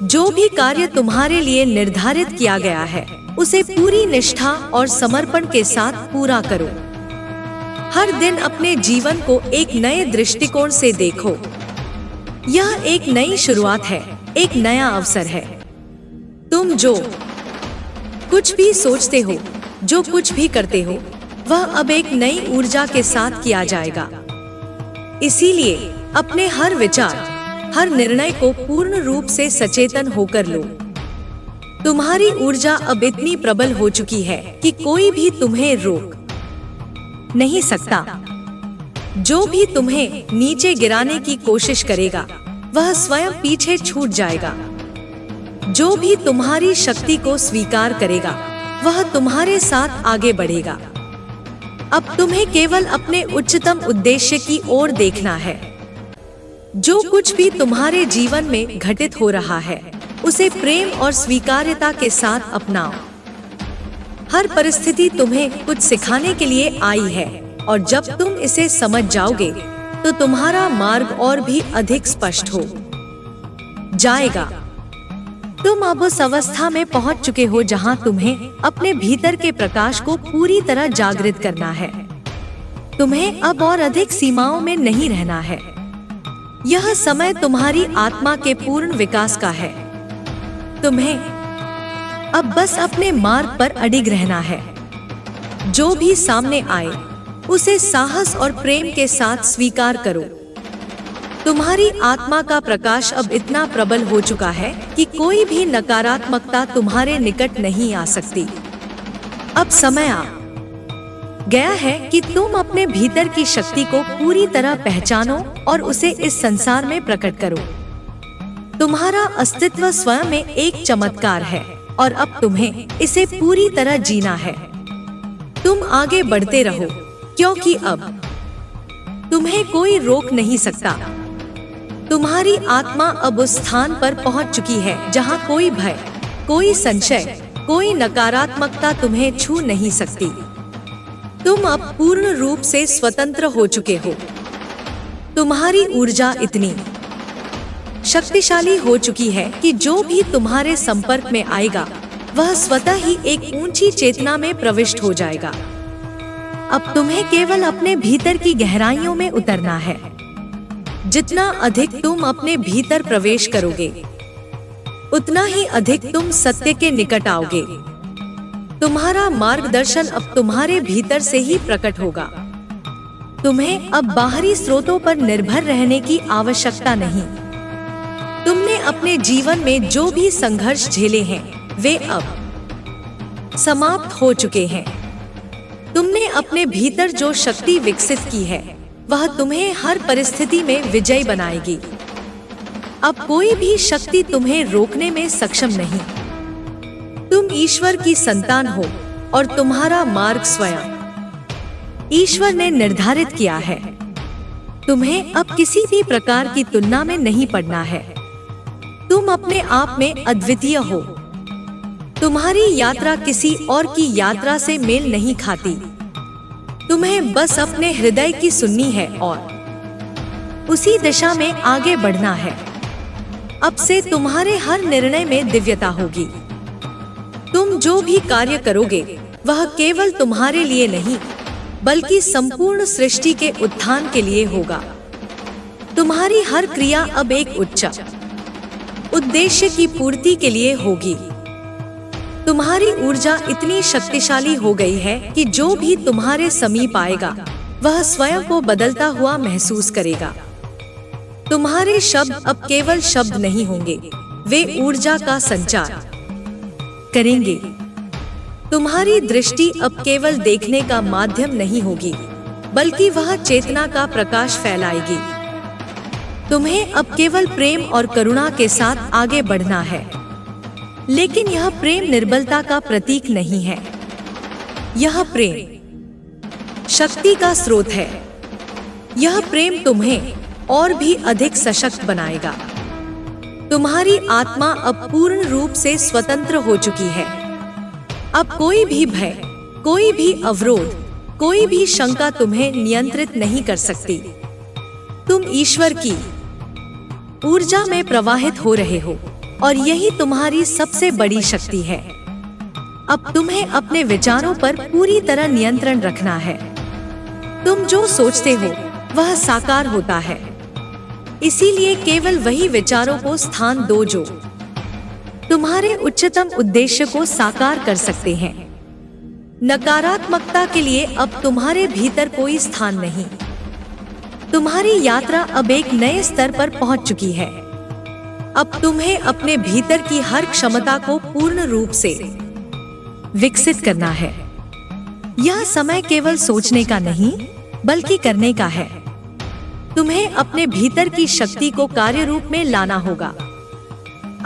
जो भी कार्य तुम्हारे लिए निर्धारित किया गया है उसे पूरी निष्ठा और समर्पण के साथ पूरा करो। हर दिन अपने जीवन को एक नए दृष्टिकोण से देखो। यह एक नई शुरुआत है, एक नया अवसर है। तुम जो कुछ भी सोचते हो, जो कुछ भी करते हो, वह अब एक नई ऊर्जा के साथ किया जाएगा। इसीलिए अपने हर विचार, हर निर्णय को पूर्ण रूप से सचेतन होकर लो। तुम्हारी ऊर्जा अब इतनी प्रबल हो चुकी है कि कोई भी तुम्हें रोक नहीं सकता। जो भी तुम्हें नीचे गिराने की कोशिश करेगा वह स्वयं पीछे छूट जाएगा। जो भी तुम्हारी शक्ति को स्वीकार करेगा वह तुम्हारे साथ आगे बढ़ेगा। अब तुम्हें केवल अपने उच्चतम उद्देश्य की ओर देखना है। जो कुछ भी तुम्हारे जीवन में घटित हो रहा है उसे प्रेम और स्वीकार्यता के साथ अपनाओ। हर परिस्थिति तुम्हें कुछ सिखाने के लिए आई है और जब तुम इसे समझ जाओगे तो तुम्हारा मार्ग और भी अधिक स्पष्ट हो जाएगा। तुम अब उस अवस्था में पहुंच चुके हो जहां तुम्हें अपने भीतर के प्रकाश को पूरी तरह जागृत करना है। तुम्हें अब और अधिक सीमाओं में नहीं रहना है। यह समय तुम्हारी आत्मा के पूर्ण विकास का है। तुम्हें अब बस अपने मार्ग पर अडिग रहना है। जो भी सामने आए उसे साहस और प्रेम के साथ स्वीकार करो। तुम्हारी आत्मा का प्रकाश अब इतना प्रबल हो चुका है कि कोई भी नकारात्मकता तुम्हारे निकट नहीं आ सकती। अब समय आ गया है कि तुम अपने भीतर की शक्ति को पूरी तरह पहचानो और उसे इस संसार में प्रकट करो। तुम्हारा अस्तित्व स्वयं में एक चमत्कार है और अब तुम्हें इसे पूरी तरह जीना है। तुम आगे बढ़ते रहो क्योंकि अब तुम्हें कोई रोक नहीं सकता। तुम्हारी आत्मा अब उस स्थान पर पहुंच चुकी है जहां कोई भय, कोई संशय, कोई नकारात्मकता तुम्हें छू नहीं सकती। तुम अब पूर्ण रूप से स्वतंत्र हो चुके हो। तुम्हारी ऊर्जा इतनी शक्तिशाली हो चुकी है कि जो भी तुम्हारे संपर्क में आएगा वह स्वतः ही एक ऊंची चेतना में प्रविष्ट हो जाएगा। अब तुम्हें केवल अपने भीतर की गहराइयों में उतरना है। जितना अधिक तुम अपने भीतर प्रवेश करोगे उतना ही अधिक तुम सत्य के निकट आओगे। तुम्हारा मार्गदर्शन अब तुम्हारे भीतर से ही प्रकट होगा। तुम्हें अब बाहरी स्रोतों पर निर्भर रहने की आवश्यकता नहीं। तुमने अपने जीवन में जो भी संघर्ष झेले हैं वे अब समाप्त हो चुके हैं। तुमने अपने भीतर जो शक्ति विकसित की है वह तुम्हें हर परिस्थिति में विजयी बनाएगी। अब कोई भी शक्ति तुम्हें रोकने में सक्षम नहीं। तुम ईश्वर की संतान हो और तुम्हारा मार्ग स्वयं ईश्वर ने निर्धारित किया है। तुम्हें अब किसी भी प्रकार की तुलना में नहीं पड़ना है। तुम अपने आप में अद्वितीय हो। तुम्हारी यात्रा किसी और की यात्रा से मेल नहीं खाती। तुम्हें बस अपने हृदय की सुननी है और उसी दिशा में आगे बढ़ना है। अब से तुम्हारे हर निर्णय में दिव्यता होगी। तुम जो भी कार्य करोगे वह केवल तुम्हारे लिए नहीं बल्कि संपूर्ण सृष्टि के उत्थान के लिए होगा। तुम्हारी हर क्रिया अब एक उच्च उद्देश्य की पूर्ति के लिए होगी। तुम्हारी ऊर्जा इतनी शक्तिशाली हो गई है कि जो भी तुम्हारे समीप आएगा वह स्वयं को बदलता हुआ महसूस करेगा। तुम्हारे शब्द अब केवल शब्द नहीं होंगे, वे ऊर्जा का संचार करेंगे। तुम्हारी दृष्टि अब केवल देखने का माध्यम नहीं होगी बल्कि वह चेतना का प्रकाश फैलाएगी। तुम्हें अब केवल प्रेम और करुणा के साथ आगे बढ़ना है। लेकिन यह प्रेम निर्बलता का प्रतीक नहीं है। यह प्रेम शक्ति का स्रोत है। यह प्रेम तुम्हें और भी अधिक सशक्त बनाएगा। तुम्हारी आत्मा अब पूर्ण रूप से स्वतंत्र हो चुकी है। अब कोई भी भय, कोई भी अवरोध, कोई भी शंका तुम्हें नियंत्रित नहीं कर सकती। तुम ईश्वर की ऊर्जा में प्रवाहित हो रहे हो और यही तुम्हारी सबसे बड़ी शक्ति है। अब तुम्हें अपने विचारों पर पूरी तरह नियंत्रण रखना है। तुम जो सोचते हो वह साकार होता है, इसीलिए केवल वही विचारों को स्थान दो जो तुम्हारे उच्चतम उद्देश्य को साकार कर सकते हैं। नकारात्मकता के लिए अब तुम्हारे भीतर कोई स्थान नहीं। तुम्हारी यात्रा अब एक नए स्तर पर पहुंच चुकी है। अब तुम्हें अपने भीतर की हर क्षमता को पूर्ण रूप से विकसित करना है। यह समय केवल सोचने का नहीं, बल्कि करने का है। तुम्हें अपने भीतर की शक्ति को कार्य रूप में लाना होगा।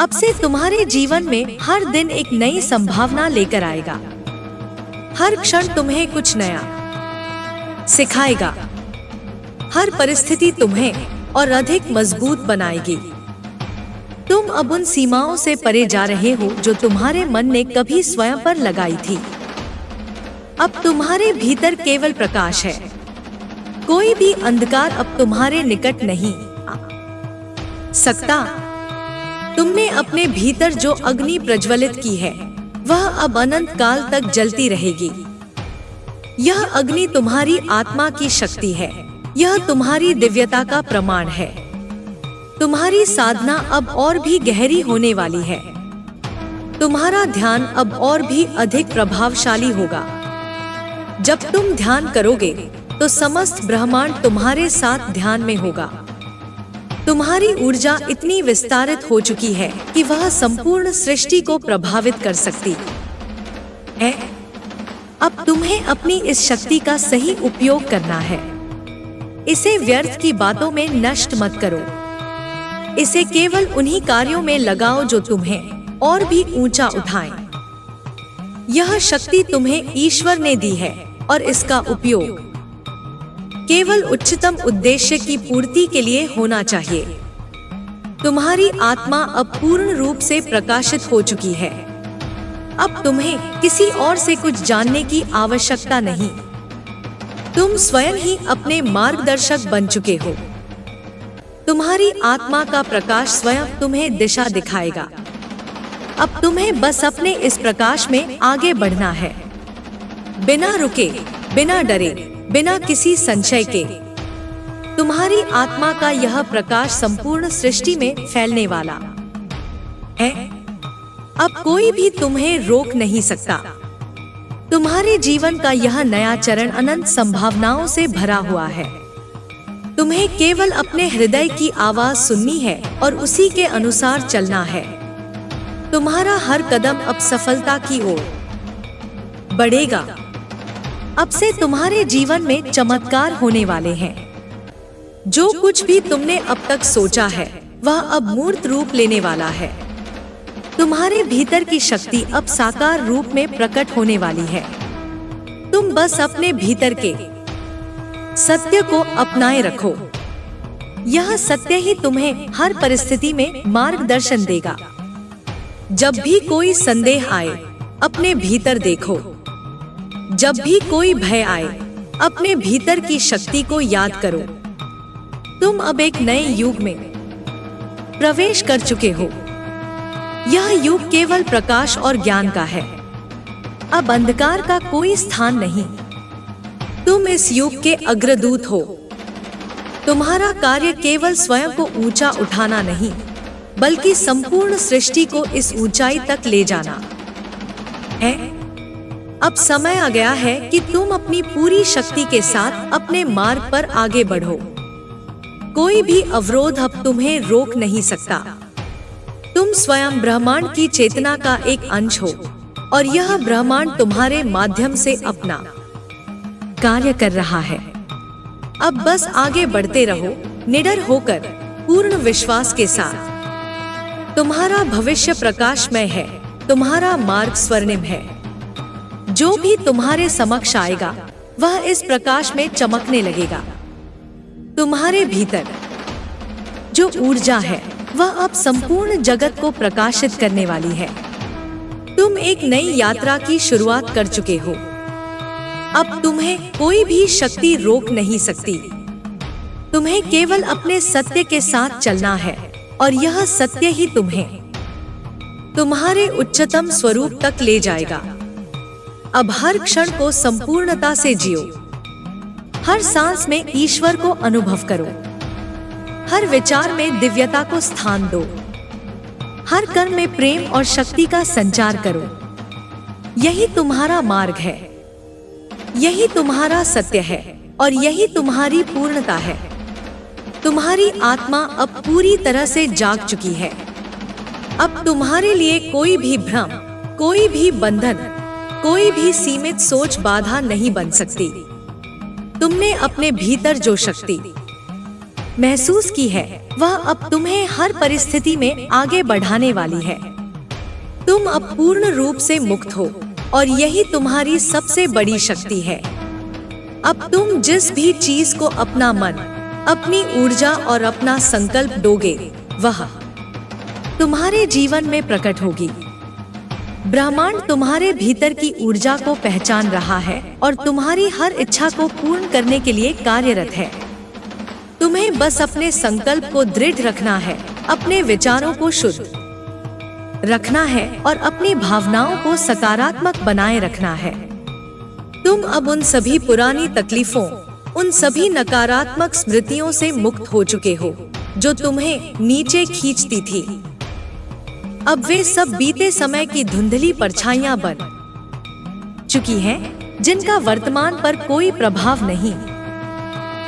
अब से तुम्हारे जीवन में हर दिन एक नई संभावना लेकर आएगा। हर क्षण तुम्हें कुछ नया सिखाएगा। हर परिस्थिति तुम्हें और अधिक मजबूत बनाएगी। तुम अब उन सीमाओं से परे जा रहे हो जो तुम्हारे मन ने कभी स्वयं पर लगाई थी। अब तुम्हारे भीतर केवल प्रकाश है। कोई भी अंधकार अब तुम्हारे निकट नहीं आ सकता। तुमने अपने भीतर जो अग्नि प्रज्वलित की है वह अब अनंत काल तक जलती रहेगी। यह अग्नि तुम्हारी आत्मा की शक्ति है। यह तुम्हारी दिव्यता का प्रमाण है। तुम्हारी साधना अब और भी गहरी होने वाली है। तुम्हारा ध्यान अब और भी अधिक प्रभावशाली होगा। जब तुम ध्यान करोगे तो समस्त ब्रह्मांड तुम्हारे साथ ध्यान में होगा। तुम्हारी ऊर्जा इतनी विस्तारित हो चुकी है कि वह संपूर्ण सृष्टि को प्रभावित कर सकती है। अब तुम्हें अपनी इस शक्ति का सही उपयोग करना है। इसे व्यर्थ की बातों में नष्ट मत करो। इसे केवल उन्हीं कार्यों में लगाओ जो तुम्हें और भी ऊंचा उठाएं। यह शक्ति तुम्हें ईश्वर ने दी है और इसका उपयोग केवल उच्चतम उद्देश्य की पूर्ति के लिए होना चाहिए। तुम्हारी आत्मा अब पूर्ण रूप से प्रकाशित हो चुकी है। अब तुम्हें किसी और से कुछ जानने की आवश्यकता नहीं। तुम स्वयं ही अपने मार्गदर्शक बन चुके हो। तुम्हारी आत्मा का प्रकाश स्वयं तुम्हें दिशा दिखाएगा। अब तुम्हें बस अपने इस प्रकाश में आगे बढ़ना है, बिना रुके, बिना डरे, बिना किसी संशय के। तुम्हारी आत्मा का यह प्रकाश संपूर्ण सृष्टि में फैलने वाला है। अब कोई भी तुम्हें रोक नहीं सकता। तुम्हारे जीवन का यह नया चरण अनंत संभावनाओं से भरा हुआ है। तुम्हें केवल अपने हृदय की आवाज सुननी है और उसी के अनुसार चलना है। तुम्हारा हर कदम अब सफलता की ओर बढ़ेगा। अब से तुम्हारे जीवन में चमत्कार होने वाले हैं। जो कुछ भी तुमने अब तक सोचा है वह अब मूर्त रूप लेने वाला है। तुम्हारे भीतर की शक्ति अब साकार रूप में प्रकट होने वाली है। तुम बस अपने भीतर के सत्य को अपनाए रखो। यह सत्य ही तुम्हें हर परिस्थिति में मार्गदर्शन देगा। जब भी कोई संदेह आए, अपने भीतर देखो। जब भी कोई भय आए, अपने भीतर की शक्ति को याद करो। तुम अब एक नए युग में प्रवेश कर चुके हो। यह युग केवल प्रकाश और ज्ञान का है। अब अंधकार का कोई स्थान नहीं। तुम इस युग के अग्रदूत हो। तुम्हारा कार्य केवल स्वयं को ऊंचा उठाना नहीं, बल्कि संपूर्ण सृष्टि को इस ऊंचाई तक ले जाना है। अब समय आ गया है कि तुम अपनी पूरी शक्ति के साथ अपने मार्ग पर आगे बढ़ो। कोई भी अवरोध अब तुम्हें रोक नहीं सकता। तुम स्वयं ब्रह्मांड की चेतना का एक अंश हो और यह ब्रह्मांड तुम्हारे माध्यम से अपना कार्य कर रहा है। अब बस आगे बढ़ते रहो, निडर होकर, पूर्ण विश्वास के साथ। तुम्हारा भविष्य प्रकाशमय है। तुम्हारा मार्ग स्वर्णिम है। जो भी तुम्हारे समक्ष आएगा वह इस प्रकाश में चमकने लगेगा। तुम्हारे भीतर जो ऊर्जा है वह अब संपूर्ण जगत को प्रकाशित करने वाली है। तुम एक नई यात्रा की शुरुआत कर चुके हो। अब तुम्हें कोई भी शक्ति रोक नहीं सकती। तुम्हें केवल अपने सत्य के साथ चलना है और यह सत्य ही तुम्हें तुम्हारे उच्चतम स्वरूप तक ले जाएगा। अब हर क्षण को संपूर्णता से जियो। हर सांस में ईश्वर को अनुभव करो। हर विचार में दिव्यता को स्थान दो। हर कर्म में प्रेम और शक्ति का संचार करो। यही तुम्हारा मार्ग है, यही तुम्हारा सत्य है और यही तुम्हारी पूर्णता है। तुम्हारी आत्मा अब पूरी तरह से जाग चुकी है। अब तुम्हारे लिए कोई भी भ्रम, कोई भी बंधन, कोई भी सीमित सोच बाधा नहीं बन सकती। तुमने अपने भीतर जो शक्ति महसूस की है वह अब तुम्हें हर परिस्थिति में आगे बढ़ाने वाली है। तुम अब पूर्ण रूप से मुक्त हो और यही तुम्हारी सबसे बड़ी शक्ति है। अब तुम जिस भी चीज को अपना मन, अपनी ऊर्जा और अपना संकल्प दोगे वह तुम्हारे जीवन में प्रकट होगी। ब्रह्मांड तुम्हारे भीतर की ऊर्जा को पहचान रहा है और तुम्हारी हर इच्छा को पूर्ण करने के लिए कार्यरत है। तुम्हें बस अपने संकल्प को दृढ़ रखना है, अपने विचारों को शुद्ध रखना है और अपनी भावनाओं को सकारात्मक बनाए रखना है। तुम अब उन सभी पुरानी तकलीफों, उन सभी नकारात्मक स्मृतियों से मुक्त हो चुके हो जो तुम्हें नीचे खींचती थी। अब वे सब बीते समय की धुंधली परछाइयां बन चुकी हैं, जिनका वर्तमान पर कोई प्रभाव नहीं।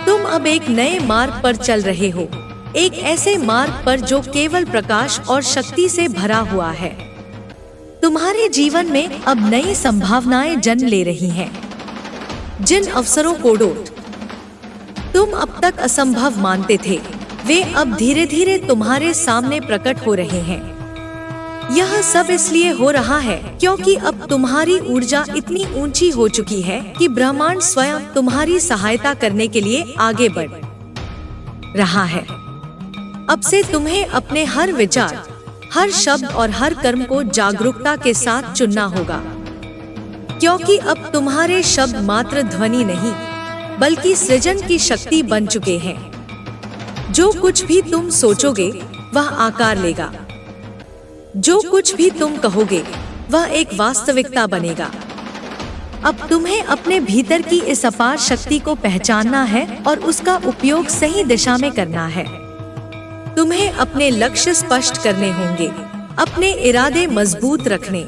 तुम अब एक नए मार्ग पर चल रहे हो, एक ऐसे मार्ग पर जो केवल प्रकाश और शक्ति से भरा हुआ है। तुम्हारे जीवन में अब नई संभावनाएं जन्म ले रही हैं। जिन अवसरों को तुम अब तक असंभव मानते थे, वे अब धीरे धीरे तुम्हारे सामने प्रकट हो रहे हैं। यह सब इसलिए हो रहा है क्योंकि अब तुम्हारी ऊर्जा इतनी ऊंची हो चुकी है कि ब्रह्मांड स्वयं तुम्हारी सहायता करने के लिए आगे बढ़ रहा है। अब से तुम्हें अपने हर विचार, हर शब्द और हर कर्म को जागरूकता के साथ चुनना होगा, क्योंकि अब तुम्हारे शब्द मात्र ध्वनि नहीं बल्कि सृजन की शक्ति बन चुके हैं। जो कुछ भी तुम सोचोगे वह आकार लेगा। जो कुछ भी तुम कहोगे वह एक वास्तविकता बनेगा। अब तुम्हें अपने भीतर की इस अपार शक्ति को पहचानना है और उसका उपयोग सही दिशा में करना है। तुम्हें अपने लक्ष्य स्पष्ट करने होंगे, अपने इरादे मजबूत रखने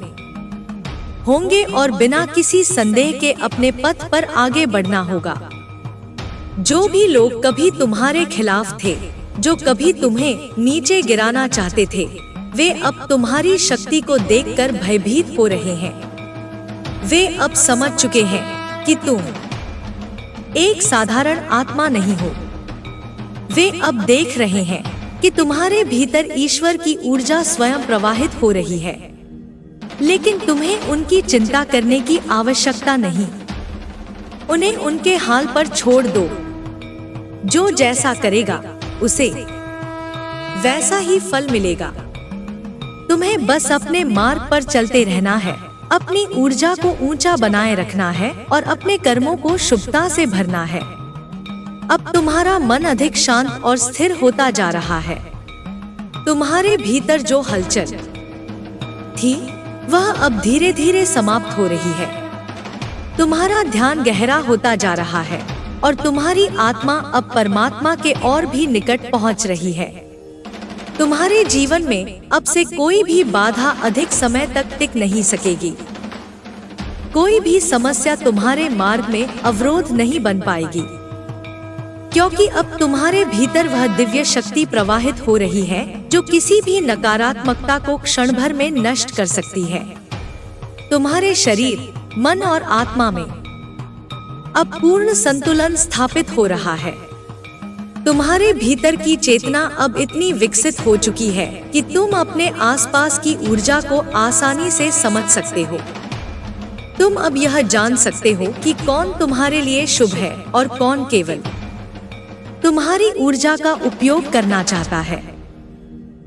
होंगे और बिना किसी संदेह के अपने पथ पर आगे बढ़ना होगा। जो भी लोग कभी तुम्हारे खिलाफ थे, जो कभी तुम्हें नीचे गिराना चाहते थे, वे अब तुम्हारी शक्ति को देखकर भयभीत हो रहे हैं। वे अब समझ चुके हैं कि तुम एक साधारण आत्मा नहीं हो। वे अब देख रहे हैं कि तुम्हारे भीतर ईश्वर की ऊर्जा स्वयं प्रवाहित हो रही है। लेकिन तुम्हें उनकी चिंता करने की आवश्यकता नहीं। उन्हें उनके हाल पर छोड़ दो। जो जैसा करेगा उसे वैसा ही फल मिलेगा। तुम्हें बस अपने मार्ग पर चलते रहना है, अपनी ऊर्जा को ऊंचा बनाए रखना है और अपने कर्मों को शुभता से भरना है। अब तुम्हारा मन अधिक शांत और स्थिर होता जा रहा है। तुम्हारे भीतर जो हलचल थी वह अब धीरे धीरे समाप्त हो रही है। तुम्हारा ध्यान गहरा होता जा रहा है और तुम्हारी आत्मा अब परमात्मा के और भी निकट पहुंच रही है। तुम्हारे जीवन में अब से कोई भी बाधा अधिक समय तक टिक नहीं सकेगी। कोई भी समस्या तुम्हारे मार्ग में अवरोध नहीं बन पाएगी, क्योंकि अब तुम्हारे भीतर वह दिव्य शक्ति प्रवाहित हो रही है जो किसी भी नकारात्मकता को क्षण भर में नष्ट कर सकती है। तुम्हारे शरीर, मन और आत्मा में अब पूर्ण संतुलन स्थापित हो रहा है। तुम्हारे भीतर की चेतना अब इतनी विकसित हो चुकी है कि तुम अपने आसपास की ऊर्जा को आसानी से समझ सकते हो। तुम अब यह जान सकते हो कि कौन तुम्हारे लिए शुभ है और कौन केवल तुम्हारी ऊर्जा का उपयोग करना चाहता है।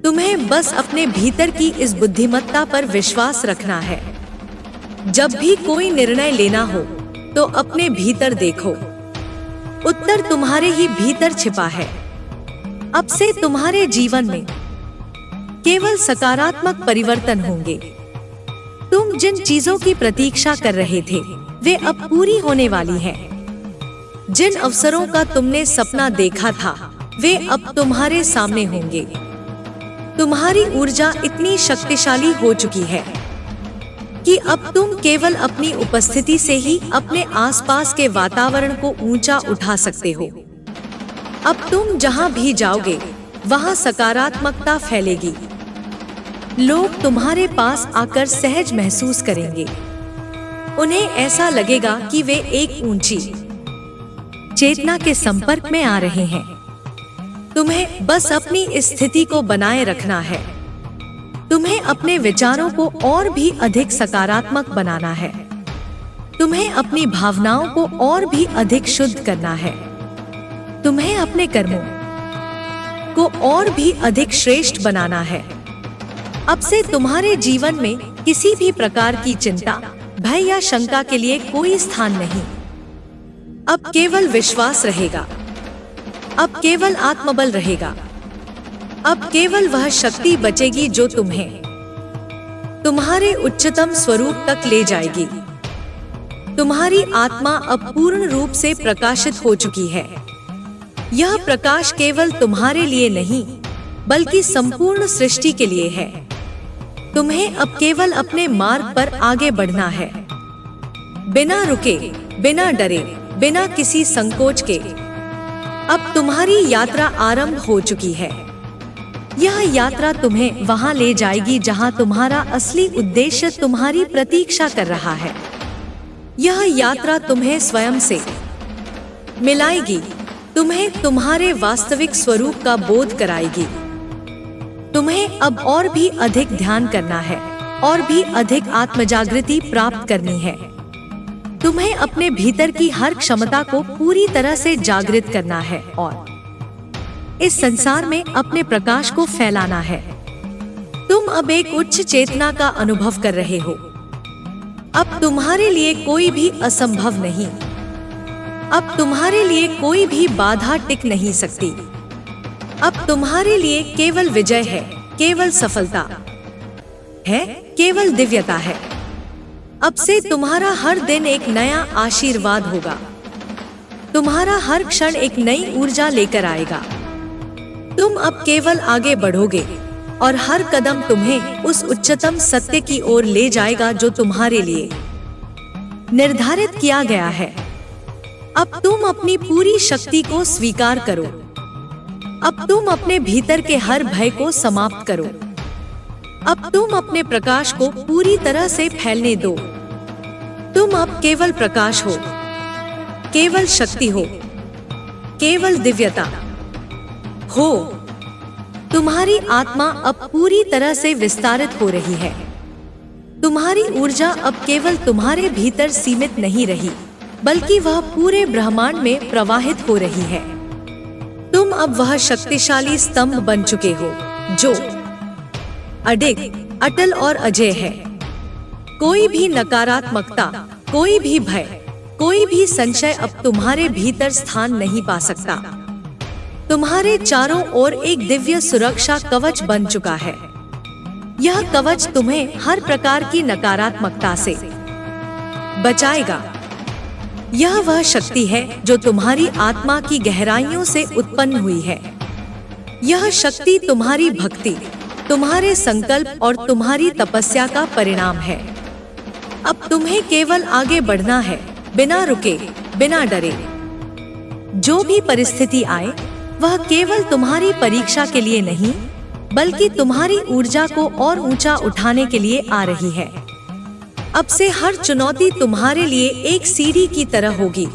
तुम्हें बस अपने भीतर की इस बुद्धिमत्ता पर विश्वास रखना है। जब भी कोई निर्णय लेना हो तो अपने भीतर देखो, उत्तर तुम्हारे ही भीतर छिपा है। अब से तुम्हारे जीवन में केवल सकारात्मक परिवर्तन होंगे। तुम जिन चीजों की प्रतीक्षा कर रहे थे वे अब पूरी होने वाली हैं। जिन अवसरों का तुमने सपना देखा था वे अब तुम्हारे सामने होंगे। तुम्हारी ऊर्जा इतनी शक्तिशाली हो चुकी है कि अब तुम केवल अपनी उपस्थिति से ही अपने आसपास के वातावरण को ऊंचा उठा सकते हो। अब तुम जहां भी जाओगे वहां सकारात्मकता फैलेगी। लोग तुम्हारे पास आकर सहज महसूस करेंगे। उन्हें ऐसा लगेगा कि वे एक ऊंची चेतना के संपर्क में आ रहे हैं। तुम्हें बस अपनी इस स्थिति को बनाए रखना है। तुम्हें अपने विचारों को और भी अधिक सकारात्मक बनाना है। तुम्हें अपनी भावनाओं को और भी अधिक शुद्ध करना है। तुम्हें अपने कर्मों को और भी अधिक श्रेष्ठ बनाना है। अब से तुम्हारे जीवन में किसी भी प्रकार की चिंता, भय या शंका के लिए कोई स्थान नहीं। अब केवल विश्वास रहेगा। अब केवल आत्मबल रहेगा। अब केवल वह शक्ति बचेगी जो तुम्हें तुम्हारे उच्चतम स्वरूप तक ले जाएगी। तुम्हारी आत्मा अब पूर्ण रूप से प्रकाशित हो चुकी है। यह प्रकाश केवल तुम्हारे लिए नहीं बल्कि संपूर्ण सृष्टि के लिए है। तुम्हें अब केवल अपने मार्ग पर आगे बढ़ना है, बिना रुके, बिना डरे, बिना किसी संकोच के। अब तुम्हारी यात्रा आरंभ हो चुकी है। यह यात्रा तुम्हें वहां ले जाएगी जहां तुम्हारा असली उद्देश्य तुम्हारी प्रतीक्षा कर रहा है। यह यात्रा तुम्हें स्वयं से मिलाएगी, तुम्हें तुम्हारे वास्तविक स्वरूप का बोध कराएगी। तुम्हें अब और भी अधिक ध्यान करना है और भी अधिक आत्मजागृति प्राप्त करनी है। तुम्हें अपने भीतर की हर क्षमता को पूरी तरह से जागृत करना है और इस संसार में अपने प्रकाश को फैलाना है। तुम अब एक उच्च चेतना का अनुभव कर रहे हो। अब तुम्हारे लिए कोई भी असंभव नहीं। अब तुम्हारे लिए कोई भी बाधा टिक नहीं सकती। अब तुम्हारे लिए केवल विजय है, केवल सफलता है, केवल दिव्यता है। अब से तुम्हारा हर दिन एक नया आशीर्वाद होगा। तुम्हारा हर क्षण एक नई ऊर्जा लेकर आएगा। तुम अब केवल आगे बढ़ोगे और हर कदम तुम्हें उस उच्चतम सत्य की ओर ले जाएगा जो तुम्हारे लिए निर्धारित किया गया है। अब तुम अपनी पूरी शक्ति को स्वीकार करो। अब तुम अपने भीतर के हर भय को समाप्त करो। अब तुम अपने प्रकाश को पूरी तरह से फैलने दो। तुम अब केवल प्रकाश हो, केवल शक्ति हो, केवल दिव्यता हो। तुम्हारी आत्मा अब पूरी तरह से विस्तारित हो रही है। तुम्हारी ऊर्जा अब केवल तुम्हारे भीतर सीमित नहीं रही बल्कि वह पूरे ब्रह्मांड में प्रवाहित हो रही है। तुम अब वह शक्तिशाली स्तंभ बन चुके हो जो अडिग, अटल और अजय है। कोई भी नकारात्मकता, कोई भी भय, कोई भी संशय अब तुम्हारे भीतर स्थान नहीं पा सकता। तुम्हारे चारों ओर एक दिव्य सुरक्षा कवच बन चुका है। यह कवच तुम्हें हर प्रकार की नकारात्मकता से बचाएगा। यह वह शक्ति है जो तुम्हारी आत्मा की गहराइयों से उत्पन्न हुई है। यह शक्ति तुम्हारी भक्ति, तुम्हारे संकल्प और तुम्हारी तपस्या का परिणाम है। अब तुम्हें केवल आगे बढ़ना है, बिना रुके, बिना डरे। जो भी परिस्थिति आए वह केवल तुम्हारी परीक्षा के लिए नहीं बल्कि तुम्हारी ऊर्जा को और ऊंचा उठाने के लिए आ रही है। अब से हर चुनौती तुम्हारे लिए एक सीढ़ी की तरह होगी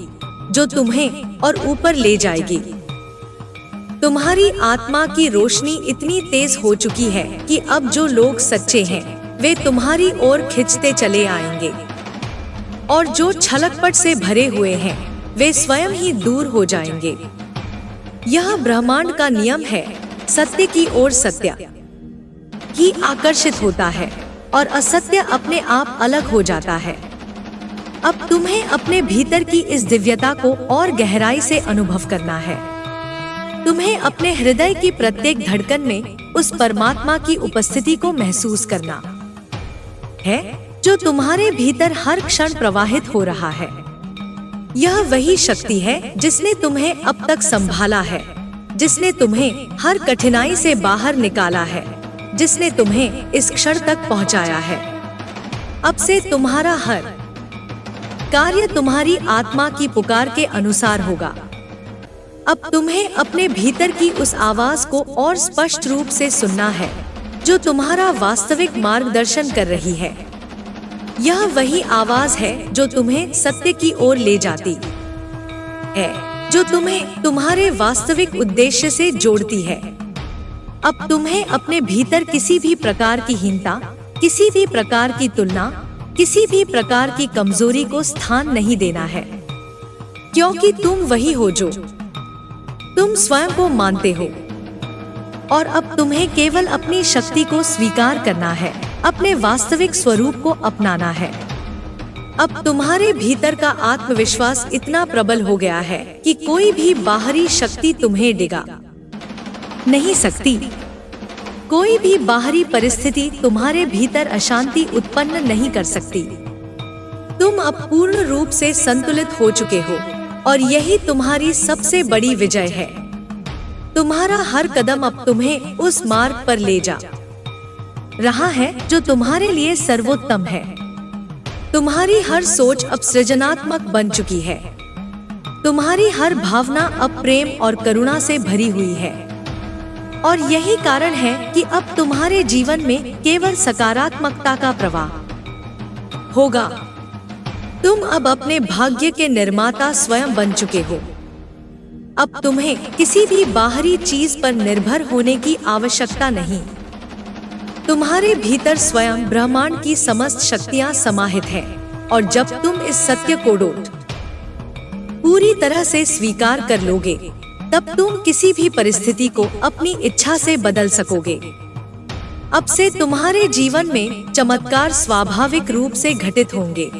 जो तुम्हें और ऊपर ले जाएगी। तुम्हारी आत्मा की रोशनी इतनी तेज हो चुकी है कि अब जो लोग सच्चे हैं वे तुम्हारी ओर खिंचते चले आएंगे और जो छलकपट से भरे हुए हैं वे स्वयं ही दूर हो जाएंगे। यह ब्रह्मांड का नियम है। सत्य की ओर सत्य ही आकर्षित होता है और असत्य अपने आप अलग हो जाता है। अब तुम्हें अपने भीतर की इस दिव्यता को और गहराई से अनुभव करना है। तुम्हें अपने हृदय की प्रत्येक धड़कन में उस परमात्मा की उपस्थिति को महसूस करना है जो तुम्हारे भीतर हर क्षण प्रवाहित हो रहा है। यह वही शक्ति है जिसने तुम्हें अब तक संभाला है, जिसने तुम्हें हर कठिनाई से बाहर निकाला है, जिसने तुम्हें इस क्षण तक पहुंचाया है। अब से तुम्हारा हर कार्य तुम्हारी आत्मा की पुकार के अनुसार होगा। अब तुम्हें अपने भीतर की उस आवाज को और स्पष्ट रूप से सुनना है जो तुम्हारा वास्तविक मार्गदर्शन कर रही है। यह वही आवाज है जो तुम्हें सत्य की ओर ले जाती है, जो तुम्हें तुम्हारे वास्तविक उद्देश्य से जोड़ती है। अब तुम्हें अपने भीतर किसी भी प्रकार की हीनता, किसी भी प्रकार की तुलना, किसी भी प्रकार की कमजोरी को स्थान नहीं देना है, क्योंकि तुम वही हो जो तुम स्वयं को मानते हो। और अब तुम्हें केवल अपनी शक्ति को स्वीकार करना है, अपने वास्तविक स्वरूप को अपनाना है। अब तुम्हारे भीतर का आत्मविश्वास इतना प्रबल हो गया है कि कोई भी बाहरी शक्ति तुम्हें डिगा नहीं सकती। कोई भी बाहरी परिस्थिति तुम्हारे भीतर अशांति उत्पन्न नहीं कर सकती। तुम अब पूर्ण रूप से संतुलित हो चुके हो और यही तुम्हारी सबसे बड़ी विजय है। तुम्हारा हर कदम अब तुम्हें उस मार्ग पर ले जा रहा है जो तुम्हारे लिए सर्वोत्तम है। तुम्हारी हर सोच अब सृजनात्मक बन चुकी है। तुम्हारी हर भावना अब प्रेम और करुणा से भरी हुई है। और यही कारण है कि अब तुम्हारे जीवन में केवल सकारात्मकता का प्रवाह होगा। तुम अब अपने भाग्य के निर्माता स्वयं बन चुके हो। अब तुम्हें किसी भी बाहरी चीज पर निर्भर होने की आवश्यकता नहीं। तुम्हारे भीतर स्वयं ब्रह्मांड की समस्त शक्तियां समाहित हैं। और जब तुम इस सत्य को पूरी तरह से स्वीकार कर लोगे, तब तुम किसी भी परिस्थिति को अपनी इच्छा से बदल सकोगे। अब से तुम्हारे जीवन में चमत्कार स्वाभाविक रूप से घटित होंगे।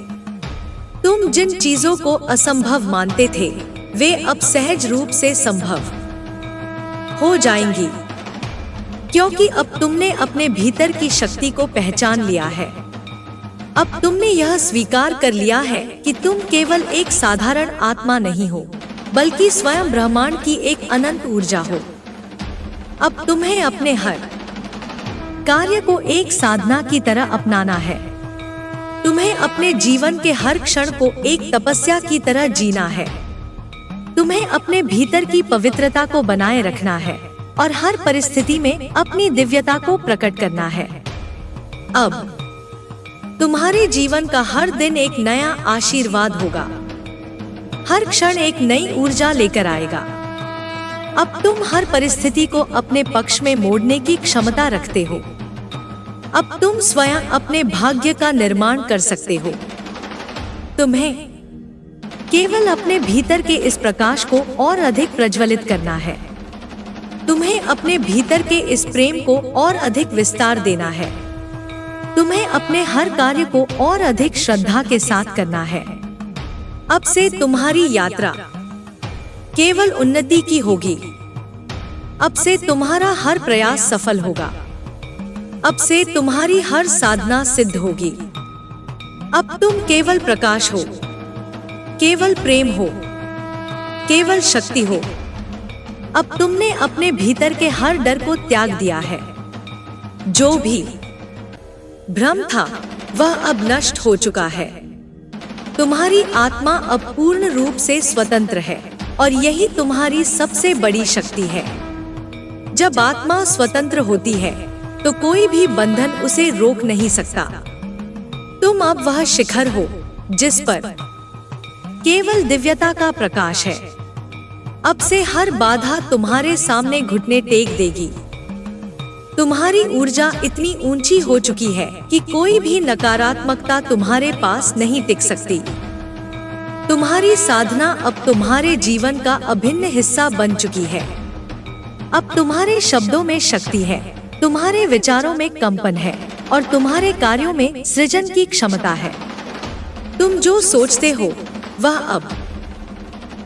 तुम जिन चीजों को असंभव मानते थे, वे अब सहज रूप से संभव हो जाएंगी, क्योंकि अब तुमने अपने भीतर की शक्ति को पहचान लिया है। अब तुमने यह स्वीकार कर लिया है कि तुम केवल एक साधारण आत्मा नहीं हो, बल्कि स्वयं ब्रह्मांड की एक अनंत ऊर्जा हो। अब तुम्हें अपने हर कार्य को एक साधना की तरह अपनाना है। तुम्हें अपने जीवन के हर क्षण को एक तपस्या की तरह जीना है। तुम्हें अपने भीतर की पवित्रता को बनाए रखना है और हर परिस्थिति में अपनी दिव्यता को प्रकट करना है। अब तुम्हारे जीवन का हर दिन एक नया आशीर्वाद होगा। हर क्षण एक नई ऊर्जा लेकर आएगा। अब तुम हर परिस्थिति को अपने पक्ष में मोड़ने की क्षमता रखते हो। अब तुम स्वयं अपने भाग्य का निर्माण कर सकते हो। तुम्हें केवल अपने भीतर के इस प्रकाश को और अधिक प्रज्वलित करना है। तुम्हें अपने भीतर के इस प्रेम को और अधिक विस्तार देना है। तुम्हें अपने हर कार्य को और अधिक श्रद्धा के साथ करना है। अब से तुम्हारी यात्रा केवल उन्नति की होगी। अब से तुम्हारा हर प्रयास सफल होगा। अब से तुम्हारी हर साधना सिद्ध होगी। अब तुम केवल प्रकाश हो, केवल प्रेम हो, केवल शक्ति हो। अब तुमने अपने भीतर के हर डर को त्याग दिया है। जो भी भ्रम था वह अब नष्ट हो चुका है। तुम्हारी आत्मा अब पूर्ण रूप से स्वतंत्र है और यही तुम्हारी सबसे बड़ी शक्ति है। जब आत्मा स्वतंत्र होती है तो कोई भी बंधन उसे रोक नहीं सकता। तुम अब वह शिखर हो जिस पर केवल दिव्यता का प्रकाश है। अब से हर बाधा तुम्हारे सामने घुटने टेक देगी। तुम्हारी ऊर्जा इतनी ऊंची हो चुकी है कि कोई भी नकारात्मकता तुम्हारे पास नहीं टिक सकती। तुम्हारी साधना अब तुम्हारे जीवन का अभिन्न हिस्सा बन चुकी है। अब तुम्हारे शब्दों में शक्ति है, तुम्हारे विचारों में कंपन है और तुम्हारे कार्यों में सृजन की क्षमता है। तुम जो सोचते हो वह अब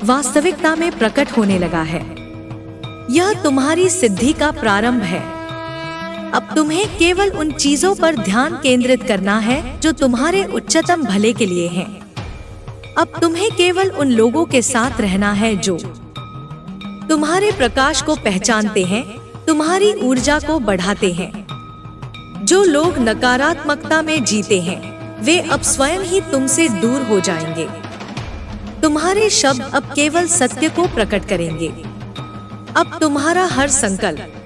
वास्तविकता में प्रकट होने लगा है। यह तुम्हारी सिद्धि का प्रारंभ है। अब तुम्हें केवल उन चीजों पर ध्यान केंद्रित करना है जो तुम्हारे उच्चतम भले के लिए हैं। अब तुम्हें केवल उन लोगों के साथ रहना है जो तुम्हारे प्रकाश को पहचानते हैं, तुम्हारी ऊर्जा को बढ़ाते हैं। जो लोग नकारात्मकता में जीते हैं वे अब स्वयं ही तुमसे दूर हो जाएंगे। तुम्हारे शब्द अब केवल सत्य को प्रकट करेंगे। अब तुम्हारा हर संकल्प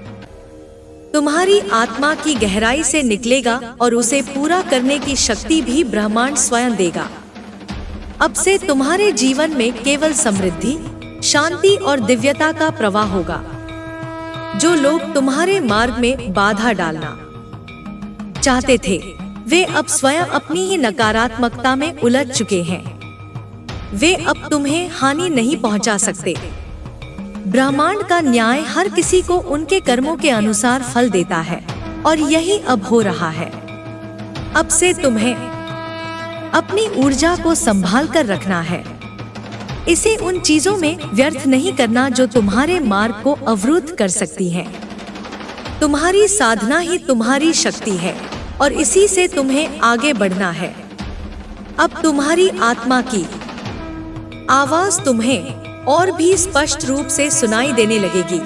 तुम्हारी आत्मा की गहराई से निकलेगा और उसे पूरा करने की शक्ति भी ब्रह्मांड स्वयं देगा। अब से तुम्हारे जीवन में केवल समृद्धि, शांति और दिव्यता का प्रवाह होगा। जो लोग तुम्हारे मार्ग में बाधा डालना चाहते थे वे अब स्वयं अपनी ही नकारात्मकता में उलझ चुके हैं। वे अब तुम्हें हानि नहीं पहुंचा सकते। ब्रह्मांड का न्याय हर किसी को उनके कर्मों के अनुसार फल देता है और यही अब हो रहा है। अब से तुम्हें अपनी ऊर्जा को संभाल कर रखना है। इसे उन चीजों में व्यर्थ नहीं करना जो तुम्हारे मार्ग को अवरुद्ध कर सकती हैं। तुम्हारी साधना ही तुम्हारी शक्ति है और इसी से तुम्हें आगे बढ़ना है। अब तुम्हारी आत्मा की आवाज तुम्हें और भी स्पष्ट रूप से सुनाई देने लगेगी।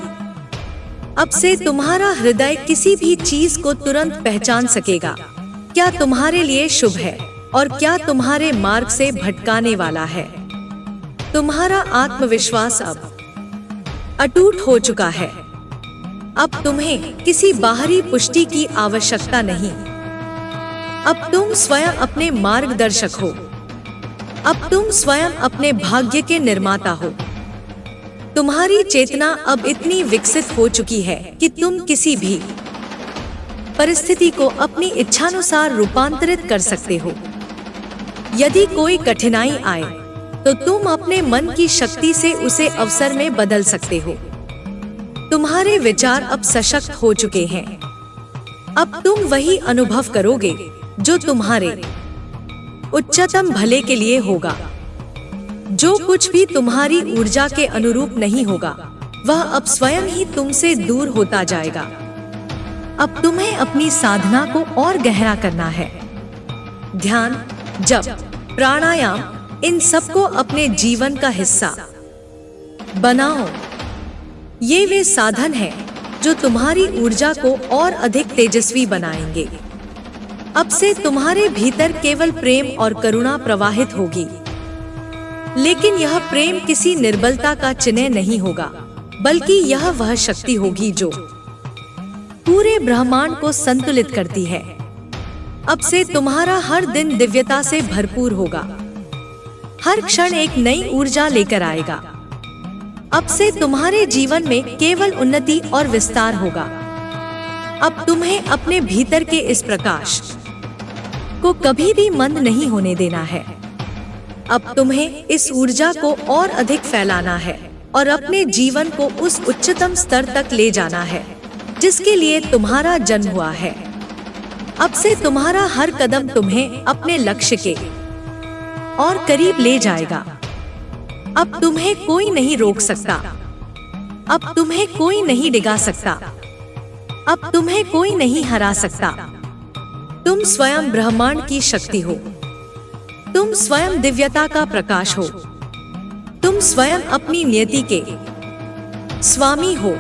अब से तुम्हारा हृदय किसी भी चीज को तुरंत पहचान सकेगा, क्या तुम्हारे लिए शुभ है और क्या तुम्हारे मार्ग से भटकाने वाला है। तुम्हारा आत्मविश्वास अब अटूट हो चुका है। अब तुम्हें किसी बाहरी पुष्टि की आवश्यकता नहीं। अब तुम स्वयं अपने मार्गदर्शक हो। अब तुम स्वयं अपने भाग्य के निर्माता हो। तुम्हारी चेतना अब इतनी विकसित हो चुकी है कि तुम किसी भी परिस्थिति को अपनी इच्छानुसार रूपांतरित कर सकते हो। यदि कोई कठिनाई आए तो तुम अपने मन की शक्ति से उसे अवसर में बदल सकते हो। तुम्हारे विचार अब सशक्त हो चुके हैं। अब तुम वही अनुभव करोगे जो तुम्हारे उच्चतम भले के लिए होगा। जो कुछ भी तुम्हारी ऊर्जा के अनुरूप नहीं होगा वह अब स्वयं ही तुमसे दूर होता जाएगा। अब तुम्हें अपनी साधना को और गहरा करना है। ध्यान, जप, प्राणायाम, इन सबको अपने जीवन का हिस्सा बनाओ। ये वे साधन हैं जो तुम्हारी ऊर्जा को और अधिक तेजस्वी बनाएंगे। अब से तुम्हारे भीतर केवल प्रेम और करुणा प्रवाहित होगी, लेकिन यह प्रेम किसी निर्बलता का चिन्ह नहीं होगा, बल्कि यह वह शक्ति होगी जो पूरे ब्रह्मांड को संतुलित करती है। अब से तुम्हारा हर दिन दिव्यता से भरपूर होगा। हर क्षण एक नई ऊर्जा लेकर आएगा। अब से तुम्हारे जीवन में केवल उन्नति और विस्तार होगा। अब तुम्हें अपने भीतर के इस प्रकाश को कभी भी मंद नहीं होने देना है। अब तुम्हें इस ऊर्जा को और अधिक फैलाना है और अपने जीवन को उस उच्चतम स्तर तक ले जाना है जिसके लिए तुम्हारा जन्म हुआ है। अब से तुम्हारा हर कदम तुम्हें अपने लक्ष्य के और करीब ले जाएगा। अब तुम्हें कोई नहीं रोक सकता। अब तुम्हें कोई नहीं डिगा सकता। अब तुम्हें कोई नहीं हरा सकता। तुम स्वयं ब्रह्मांड की शक्ति हो। तुम स्वयं दिव्यता का प्रकाश हो। तुम स्वयं अपनी नियति के स्वामी हो।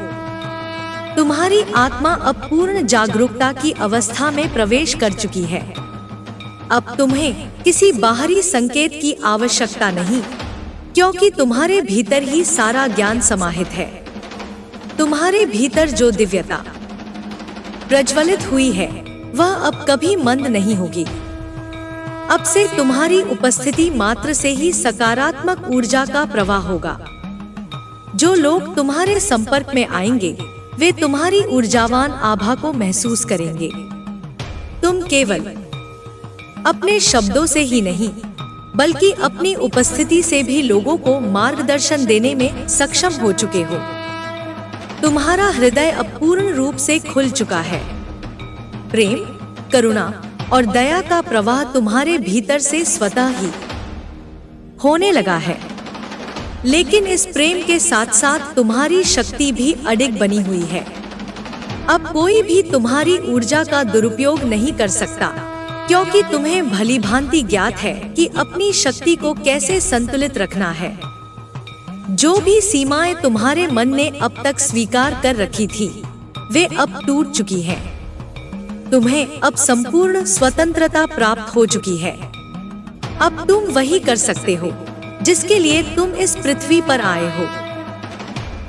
तुम्हारी आत्मा अब पूर्ण जागरूकता की अवस्था में प्रवेश कर चुकी है। अब तुम्हें किसी बाहरी संकेत की आवश्यकता नहीं, क्योंकि तुम्हारे भीतर ही सारा ज्ञान समाहित है। तुम्हारे भीतर जो दिव्यता प्रज्वलित हुई है वह अब कभी मंद नहीं होगी। अब से तुम्हारी उपस्थिति मात्र से ही सकारात्मक ऊर्जा का प्रवाह होगा। जो लोग तुम्हारे संपर्क में आएंगे वे तुम्हारी ऊर्जावान आभा को महसूस करेंगे। तुम केवल अपने शब्दों से ही नहीं बल्कि अपनी उपस्थिति से भी लोगों को मार्गदर्शन देने में सक्षम हो चुके हो। तुम्हारा हृदय अब पूर्ण रूप से खुल चुका है। प्रेम, करुणा और दया का प्रवाह तुम्हारे भीतर से स्वतः ही होने लगा है। लेकिन इस प्रेम के साथ साथ तुम्हारी शक्ति भी अडिग बनी हुई है। अब कोई भी तुम्हारी ऊर्जा का दुरुपयोग नहीं कर सकता, क्योंकि तुम्हें भली भांति ज्ञात है कि अपनी शक्ति को कैसे संतुलित रखना है। जो भी सीमाएं तुम्हारे मन ने अब तक स्वीकार कर रखी थी, वे अब टूट चुकी हैं। तुम्हें अब संपूर्ण स्वतंत्रता प्राप्त हो चुकी है। अब तुम वही कर सकते हो जिसके लिए तुम इस पृथ्वी पर आए हो।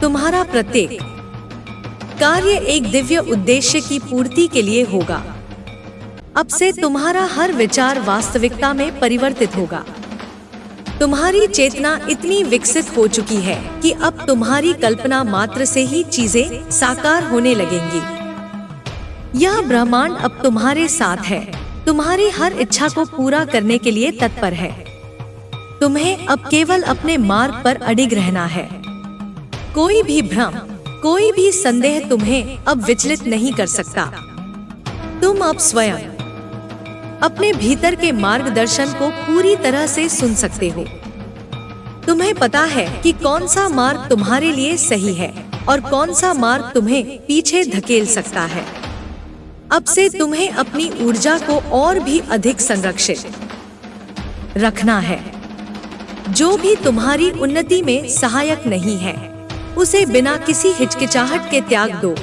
तुम्हारा प्रत्येक कार्य एक दिव्य उद्देश्य की पूर्ति के लिए होगा। अब से तुम्हारा हर विचार वास्तविकता में परिवर्तित होगा। तुम्हारी चेतना इतनी विकसित हो चुकी है कि अब तुम्हारी कल्पना मात्र से ही चीजें साकार होने लगेंगी। यह ब्रह्मांड अब तुम्हारे साथ है, तुम्हारी हर इच्छा को पूरा करने के लिए तत्पर है। तुम्हें अब केवल अपने मार्ग पर अडिग रहना है। कोई भी भ्रम, कोई भी संदेह तुम्हें अब विचलित नहीं कर सकता। तुम अब स्वयं अपने भीतर के मार्गदर्शन को पूरी तरह से सुन सकते हो। तुम्हें पता है कि कौन सा मार्ग तुम्हारे लिए सही है और कौन सा मार्ग तुम्हें पीछे धकेल सकता है। अब से तुम्हें अपनी ऊर्जा को और भी अधिक संरक्षित रखना है। जो भी तुम्हारी उन्नति में सहायक नहीं है, उसे बिना किसी हिचकिचाहट के त्याग दो।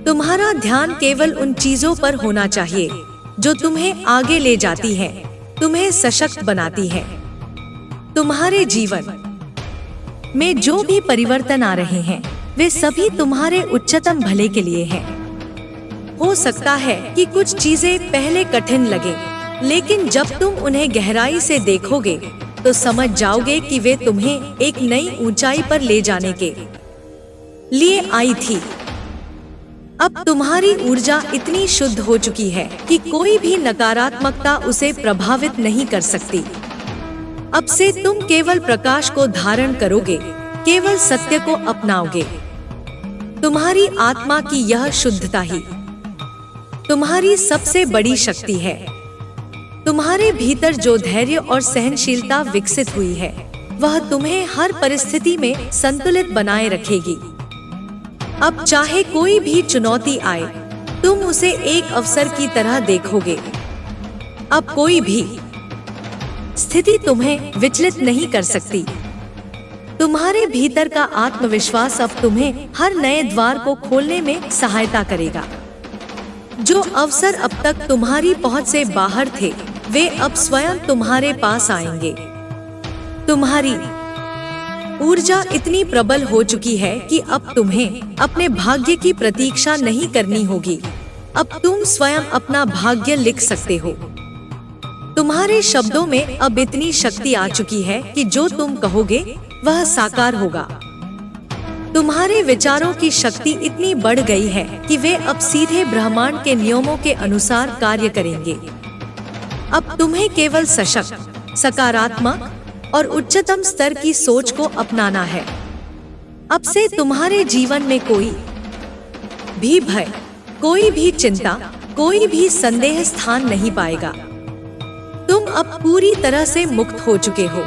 तुम्हारा ध्यान केवल उन चीजों पर होना चाहिए जो तुम्हें आगे ले जाती हैं, तुम्हें सशक्त बनाती हैं। तुम्हारे जीवन में जो भी परिवर्तन आ रहे हैं, वे सभी तुम्हारे उच्चतम भले के लिए हैं। हो सकता है कि कुछ चीजें पहले कठिन लगे, लेकिन जब तुम उन्हें गहराई से देखोगे तो समझ जाओगे कि वे तुम्हें एक नई ऊंचाई पर ले जाने के लिए आई थी। अब तुम्हारी ऊर्जा इतनी शुद्ध हो चुकी है कि कोई भी नकारात्मकता उसे प्रभावित नहीं कर सकती। अब से तुम केवल प्रकाश को धारण करोगे, केवल सत्य को अपनाओगे। तुम्हारी आत्मा की यह शुद्धता ही तुम्हारी सबसे बड़ी शक्ति है। तुम्हारे भीतर जो धैर्य और सहनशीलता विकसित हुई है, वह तुम्हें हर परिस्थिति में संतुलित बनाए रखेगी। अब चाहे कोई भी चुनौती आए, तुम उसे एक अवसर की तरह देखोगे। अब कोई भी स्थिति तुम्हें विचलित नहीं कर सकती। तुम्हारे भीतर का आत्मविश्वास अब तुम्हें हर नए द्वार को खोलने में सहायता करेगा। जो अवसर अब तक तुम्हारी पहुंच से बाहर थे, वे अब स्वयं तुम्हारे पास आएंगे। तुम्हारी ऊर्जा इतनी प्रबल हो चुकी है कि अब तुम्हें अपने भाग्य की प्रतीक्षा नहीं करनी होगी। अब तुम स्वयं अपना भाग्य लिख सकते हो। तुम्हारे शब्दों में अब इतनी शक्ति आ चुकी है कि जो तुम कहोगे वह साकार होगा। तुम्हारे विचारों की शक्ति इतनी बढ़ गई है कि वे अब सीधे ब्रह्मांड के नियमों के अनुसार कार्य करेंगे। अब तुम्हें केवल सशक्त, सकारात्मक और उच्चतम स्तर की सोच को अपनाना है। अब से तुम्हारे जीवन में कोई भी भय, कोई भी चिंता, कोई भी संदेह स्थान नहीं पाएगा। तुम अब पूरी तरह से मुक्त हो चुके हो।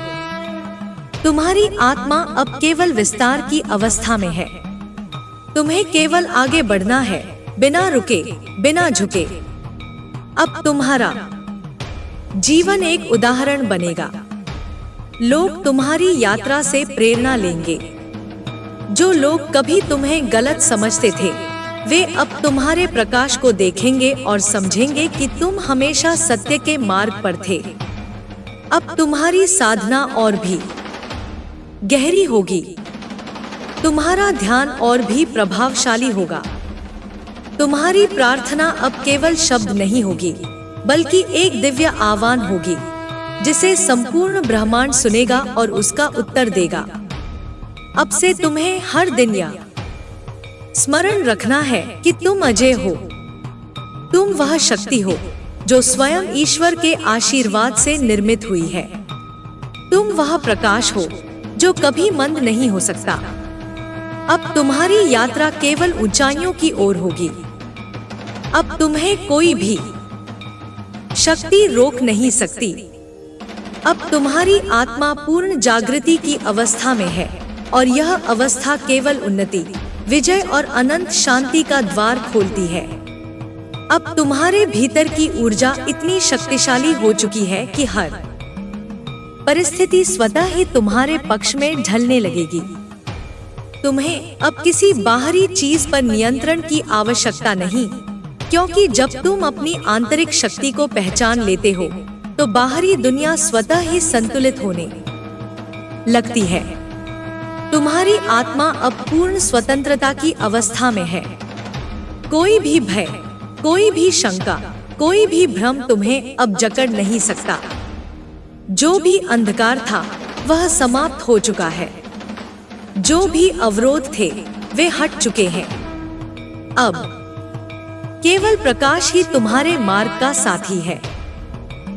तुम्हारी आत्मा अब केवल विस्तार की अवस्था में है। तुम्हें केवल आगे बढ़ना है, बिना रुके, बिना झुके। अब तुम्हारा जीवन एक उदाहरण बनेगा। लोग तुम्हारी यात्रा से प्रेरणा लेंगे। जो लोग कभी तुम्हें गलत समझते थे, वे अब तुम्हारे प्रकाश को देखेंगे और समझेंगे कि तुम हमेशा सत्य के मार्ग पर थे। अब तुम्हारी साधना और भी गहरी होगी। तुम्हारा ध्यान और भी प्रभावशाली होगा। तुम्हारी प्रार्थना अब केवल शब्द नहीं होगी, बल्कि एक दिव्य आह्वान होगी, जिसे संपूर्ण ब्रह्मांड सुनेगा और उसका उत्तर देगा। अब से तुम्हें हर दिन यह स्मरण रखना है कि तुम अजय हो। तुम वह शक्ति हो जो स्वयं ईश्वर के आशीर्वाद से निर्मित हुई है। तुम वह प्रकाश हो जो कभी मंद नहीं हो सकता। अब तुम्हारी यात्रा केवल ऊंचाइयों की ओर होगी। अब तुम्हें कोई भी शक्ति रोक नहीं सकती। अब तुम्हारी आत्मा पूर्ण जागृति की अवस्था में है और यह अवस्था केवल उन्नति, विजय और अनंत शांति का द्वार खोलती है। अब तुम्हारे भीतर की ऊर्जा इतनी शक्तिशाली हो चुकी है कि हर परिस्थिति स्वतः ही तुम्हारे पक्ष में ढलने लगेगी। तुम्हें अब किसी बाहरी चीज पर नियंत्रण की आवश्यकता नहीं, क्योंकि जब तुम अपनी आंतरिक शक्ति को पहचान लेते हो तो बाहरी दुनिया स्वतः ही संतुलित होने लगती है। तुम्हारी आत्मा अब पूर्ण स्वतंत्रता की अवस्था में है। कोई भी भय, कोई भी शंका, कोई भी भ्रम तुम्हें अब जकड़ नहीं सकता। जो भी अंधकार था वह समाप्त हो चुका है। जो भी अवरोध थे वे हट चुके हैं। अब केवल प्रकाश ही तुम्हारे मार्ग का साथी है।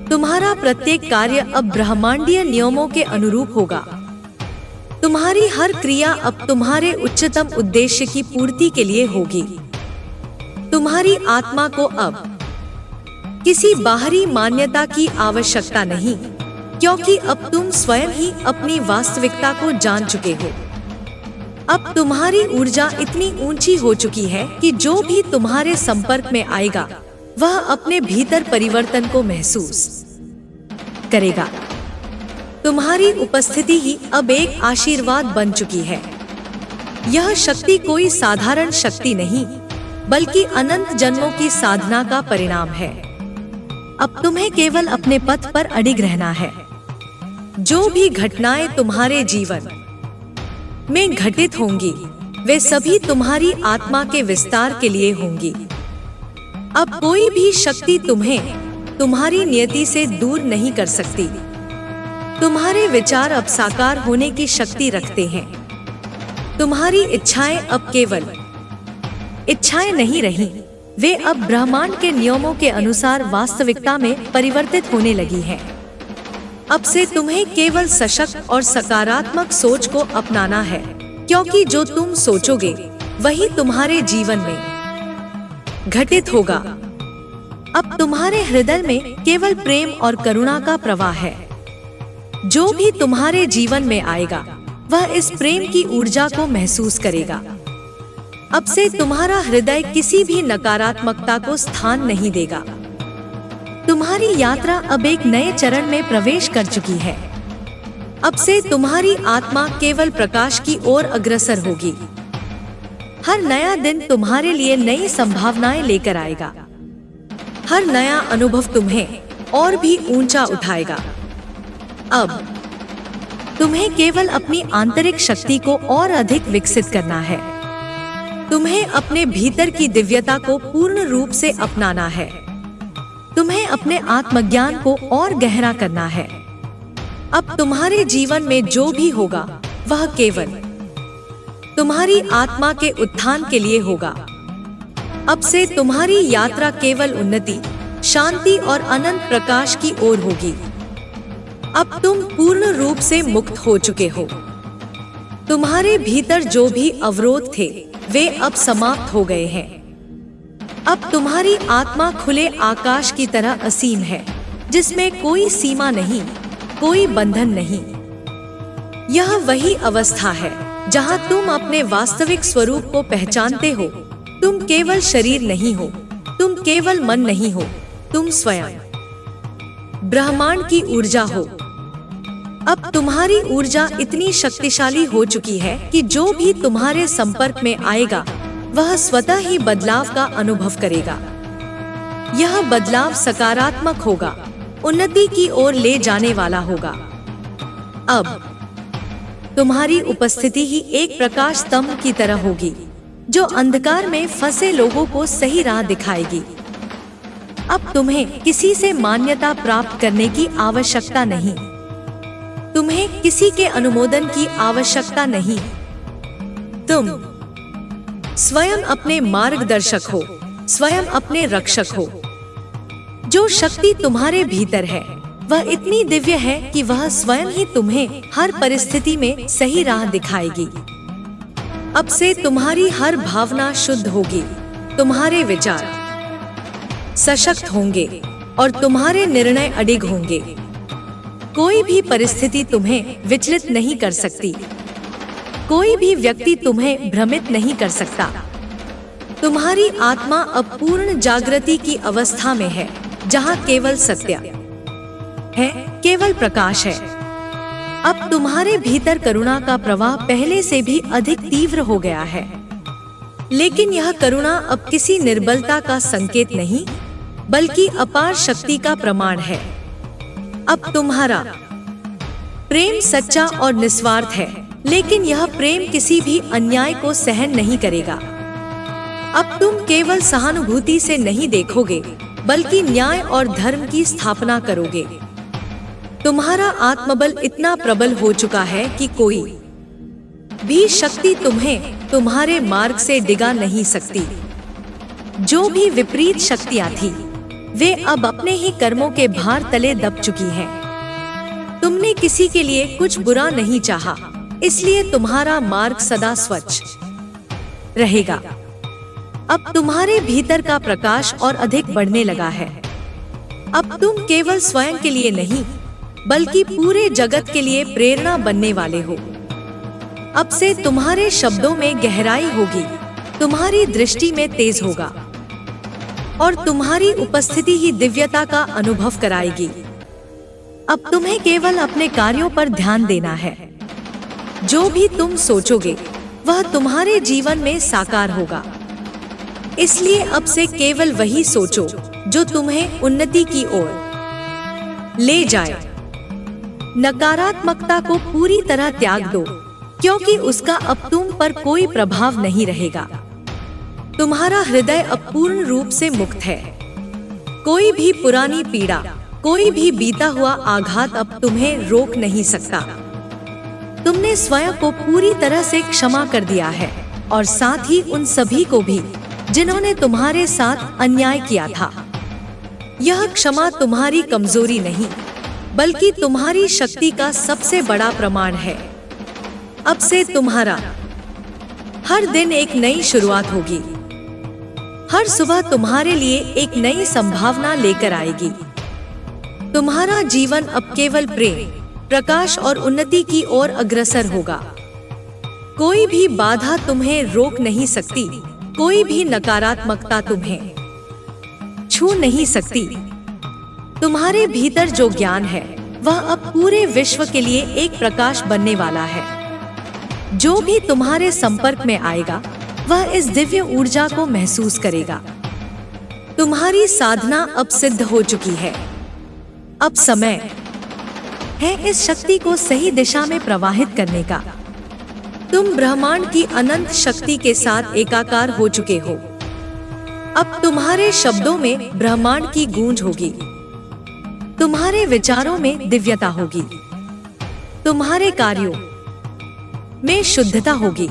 तुम्हारा प्रत्येक कार्य अब ब्रह्मांडीय नियमों के अनुरूप होगा। तुम्हारी हर क्रिया अब तुम्हारे उच्चतम उद्देश्य की पूर्ति के लिए होगी। तुम्हारी आत्मा को अब किसी बाहरी मान्यता की आवश्यकता नहीं, क्योंकि अब तुम स्वयं ही अपनी वास्तविकता को जान चुके हो। अब तुम्हारी ऊर्जा इतनी ऊंची हो चुकी है कि जो भी तुम्हारे संपर्क में आएगा वह अपने भीतर परिवर्तन को महसूस करेगा। तुम्हारी उपस्थिति ही अब एक आशीर्वाद बन चुकी है। यह शक्ति कोई साधारण शक्ति नहीं, बल्कि अनंत जन्मों की साधना का परिणाम है। अब तुम्हें केवल अपने पथ पर अडिग रहना है। जो भी घटनाएं तुम्हारे जीवन में घटित होंगी वे सभी तुम्हारी आत्मा के विस्तार के लिए होंगी। अब कोई भी शक्ति तुम्हें तुम्हारी नियति से दूर नहीं कर सकती। तुम्हारे विचार अब साकार होने की शक्ति रखते हैं। तुम्हारी इच्छाएं अब केवल इच्छाएं नहीं रही, वे अब ब्रह्मांड के नियमों के अनुसार वास्तविकता में परिवर्तित होने लगी हैं। अब से तुम्हें केवल सशक्त और सकारात्मक सोच को अपनाना है, क्योंकि जो तुम सोचोगे वही तुम्हारे जीवन में घटित होगा। अब तुम्हारे हृदय में केवल प्रेम और करुणा का प्रवाह है। जो भी तुम्हारे जीवन में आएगा वह इस प्रेम की ऊर्जा को महसूस करेगा। अब से तुम्हारा हृदय किसी भी नकारात्मकता को स्थान नहीं देगा। तुम्हारी यात्रा अब एक नए चरण में प्रवेश कर चुकी है। अब से तुम्हारी आत्मा केवल प्रकाश की ओर अग्रसर होगी। हर नया दिन तुम्हारे लिए नई संभावनाएं लेकर आएगा। हर नया अनुभव तुम्हें और भी ऊंचा उठाएगा। अब तुम्हें केवल अपनी आंतरिक शक्ति को और अधिक विकसित करना है। तुम्हें अपने भीतर की दिव्यता को पूर्ण रूप से अपनाना है। तुम्हें अपने आत्मज्ञान को और गहरा करना है। अब तुम्हारे जीवन में जो भी होगा वह केवल तुम्हारी आत्मा के उत्थान के लिए होगा। अब से तुम्हारी यात्रा केवल उन्नति, शांति और अनंत प्रकाश की ओर होगी। अब तुम पूर्ण रूप से मुक्त हो चुके हो। तुम्हारे भीतर जो भी अवरोध थे वे अब समाप्त हो गए हैं। अब तुम्हारी आत्मा खुले आकाश की तरह असीम है, जिसमें कोई सीमा नहीं, कोई बंधन नहीं। यह वही अवस्था है जहां तुम अपने वास्तविक स्वरूप को पहचानते हो। तुम केवल शरीर नहीं हो, तुम केवल मन नहीं हो, तुम स्वयं ब्रह्मांड की ऊर्जा हो। अब तुम्हारी ऊर्जा इतनी शक्तिशाली हो चुकी है कि जो भी तुम्हारे संपर्क में आएगा वह स्वतः ही बदलाव का अनुभव करेगा। यह बदलाव सकारात्मक होगा, उन्नति की ओर ले जाने वाला होगा। अब तुम्हारी उपस्थिति ही एक प्रकाश स्तंभ की तरह होगी, जो अंधकार में फंसे लोगों को सही राह दिखाएगी। अब तुम्हें किसी से मान्यता प्राप्त करने की आवश्यकता नहीं। तुम्हें किसी के अनुमोदन की आवश्यकता नहीं। तुम स्वयं अपने मार्गदर्शक हो, स्वयं अपने रक्षक हो। जो शक्ति तुम्हारे भीतर है वह इतनी दिव्य है कि वह स्वयं ही तुम्हें हर परिस्थिति में सही राह दिखाएगी। अब से तुम्हारी हर भावना शुद्ध होगी, तुम्हारे विचार सशक्त होंगे और तुम्हारे निर्णय अडिग होंगे। कोई भी परिस्थिति तुम्हें विचलित नहीं कर सकती, कोई भी व्यक्ति तुम्हें भ्रमित नहीं कर सकता। तुम्हारी आत्मा अब पूर्ण जागृति की अवस्था में है, जहाँ केवल सत्य है, केवल प्रकाश है। अब तुम्हारे भीतर करुणा का प्रवाह पहले से भी अधिक तीव्र हो गया है, लेकिन यह करुणा अब किसी निर्बलता का संकेत नहीं, बल्कि अपार शक्ति का प्रमाण है। अब तुम्हारा प्रेम सच्चा और निस्वार्थ है, लेकिन यह प्रेम किसी भी अन्याय को सहन नहीं करेगा। अब तुम केवल सहानुभूति से नहीं देखोगे, बल्कि न्याय और धर्म की स्थापना करोगे। तुम्हारा आत्मबल इतना प्रबल हो चुका है कि कोई भी शक्ति तुम्हें तुम्हारे मार्ग से डिगा नहीं सकती। जो भी विपरीत शक्तियां थी, वे अब अपने ही कर्मों के भार तले दब चुकी हैं। तुमने किसी के लिए कुछ बुरा नहीं चाहा, इसलिए तुम्हारा मार्ग सदा स्वच्छ रहेगा। अब तुम्हारे भीतर का प्रकाश और अधिक बढ़ने लगा है। अब तुम केवल स्वयं के लिए नहीं, बल्कि पूरे जगत के लिए प्रेरणा बनने वाले हो। अब से तुम्हारे शब्दों में गहराई होगी, तुम्हारी दृष्टि में तेज होगा, और तुम्हारी उपस्थिति ही दिव्यता का अनुभव कराएगी। अब तुम्हें केवल अपने कार्यों पर ध्यान देना है। जो भी तुम सोचोगे, वह तुम्हारे जीवन में साकार होगा। इसलिए अब से केवल वही सोचो जो तुम्हें उन्नति की ओर ले जाए। नकारात्मकता को पूरी तरह त्याग दो, क्योंकि उसका अब तुम पर कोई प्रभाव नहीं रहेगा। तुम्हारा हृदय अब पूर्ण रूप से मुक्त है। कोई भी पुरानी पीड़ा, कोई भी बीता हुआ आघात अब तुम्हें रोक नहीं सकता। तुमने स्वयं को पूरी तरह से क्षमा कर दिया है, और साथ ही उन सभी को भी जिन्होंने तुम्हारे साथ अन्याय किया था। यह क्षमा तुम्हारी कमजोरी नहीं, बल्कि तुम्हारी शक्ति का सबसे बड़ा प्रमाण है। अब से तुम्हारा हर दिन एक नई शुरुआत होगी। हर सुबह तुम्हारे लिए एक नई संभावना लेकर आएगी। तुम्हारा जीवन अब केवल प्रेम, प्रकाश और उन्नति की ओर अग्रसर होगा। कोई भी बाधा तुम्हें रोक नहीं सकती, कोई भी नकारात्मकता तुम्हें छू नहीं सकती। तुम्हारे भीतर जो ज्ञान है, वह अब पूरे विश्व के लिए एक प्रकाश बनने वाला है। जो भी तुम्हारे संपर्क में आएगा, वह इस दिव्य ऊर्जा को महसूस करेगा। तुम्हारी साधना अब सिद्ध हो चुकी है। अब समय है इस शक्ति को सही दिशा में प्रवाहित करने का। तुम ब्रह्मांड की अनंत शक्ति के साथ एकाकार हो चुके हो। अब तुम्हारे शब्दों में ब्रह्मांड की गूंज होगी, तुम्हारे विचारों में दिव्यता होगी, तुम्हारे कार्यों में शुद्धता होगी,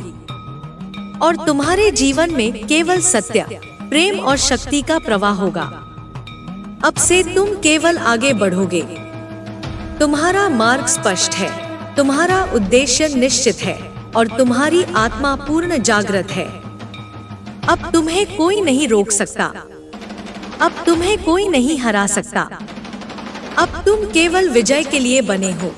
और तुम्हारे जीवन में केवल सत्य, प्रेम और शक्ति का प्रवाह होगा। अब से तुम केवल आगे बढ़ोगे। तुम्हारा मार्ग स्पष्ट है, तुम्हारा उद्देश्य निश्चित है, और तुम्हारी आत्मा पूर्ण जागृत है। अब तुम्हें कोई नहीं रोक सकता, अब तुम्हें कोई नहीं हरा सकता। अब तुम केवल विजय के लिए बने हो।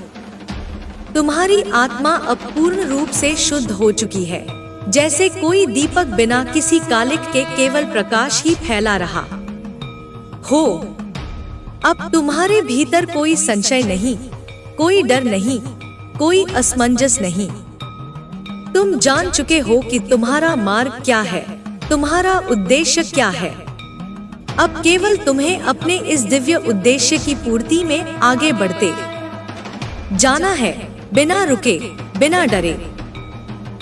तुम्हारी आत्मा अब पूर्ण रूप से शुद्ध हो चुकी है, जैसे कोई दीपक बिना किसी कालिक के केवल प्रकाश ही फैला रहा हो। अब तुम्हारे भीतर कोई संशय नहीं, कोई डर नहीं, कोई असमंजस नहीं। तुम जान चुके हो कि तुम्हारा मार्ग क्या है, तुम्हारा उद्देश्य क्या है। अब केवल तुम्हें अपने इस दिव्य उद्देश्य की पूर्ति में आगे बढ़ते जाना है, बिना रुके, बिना डरे।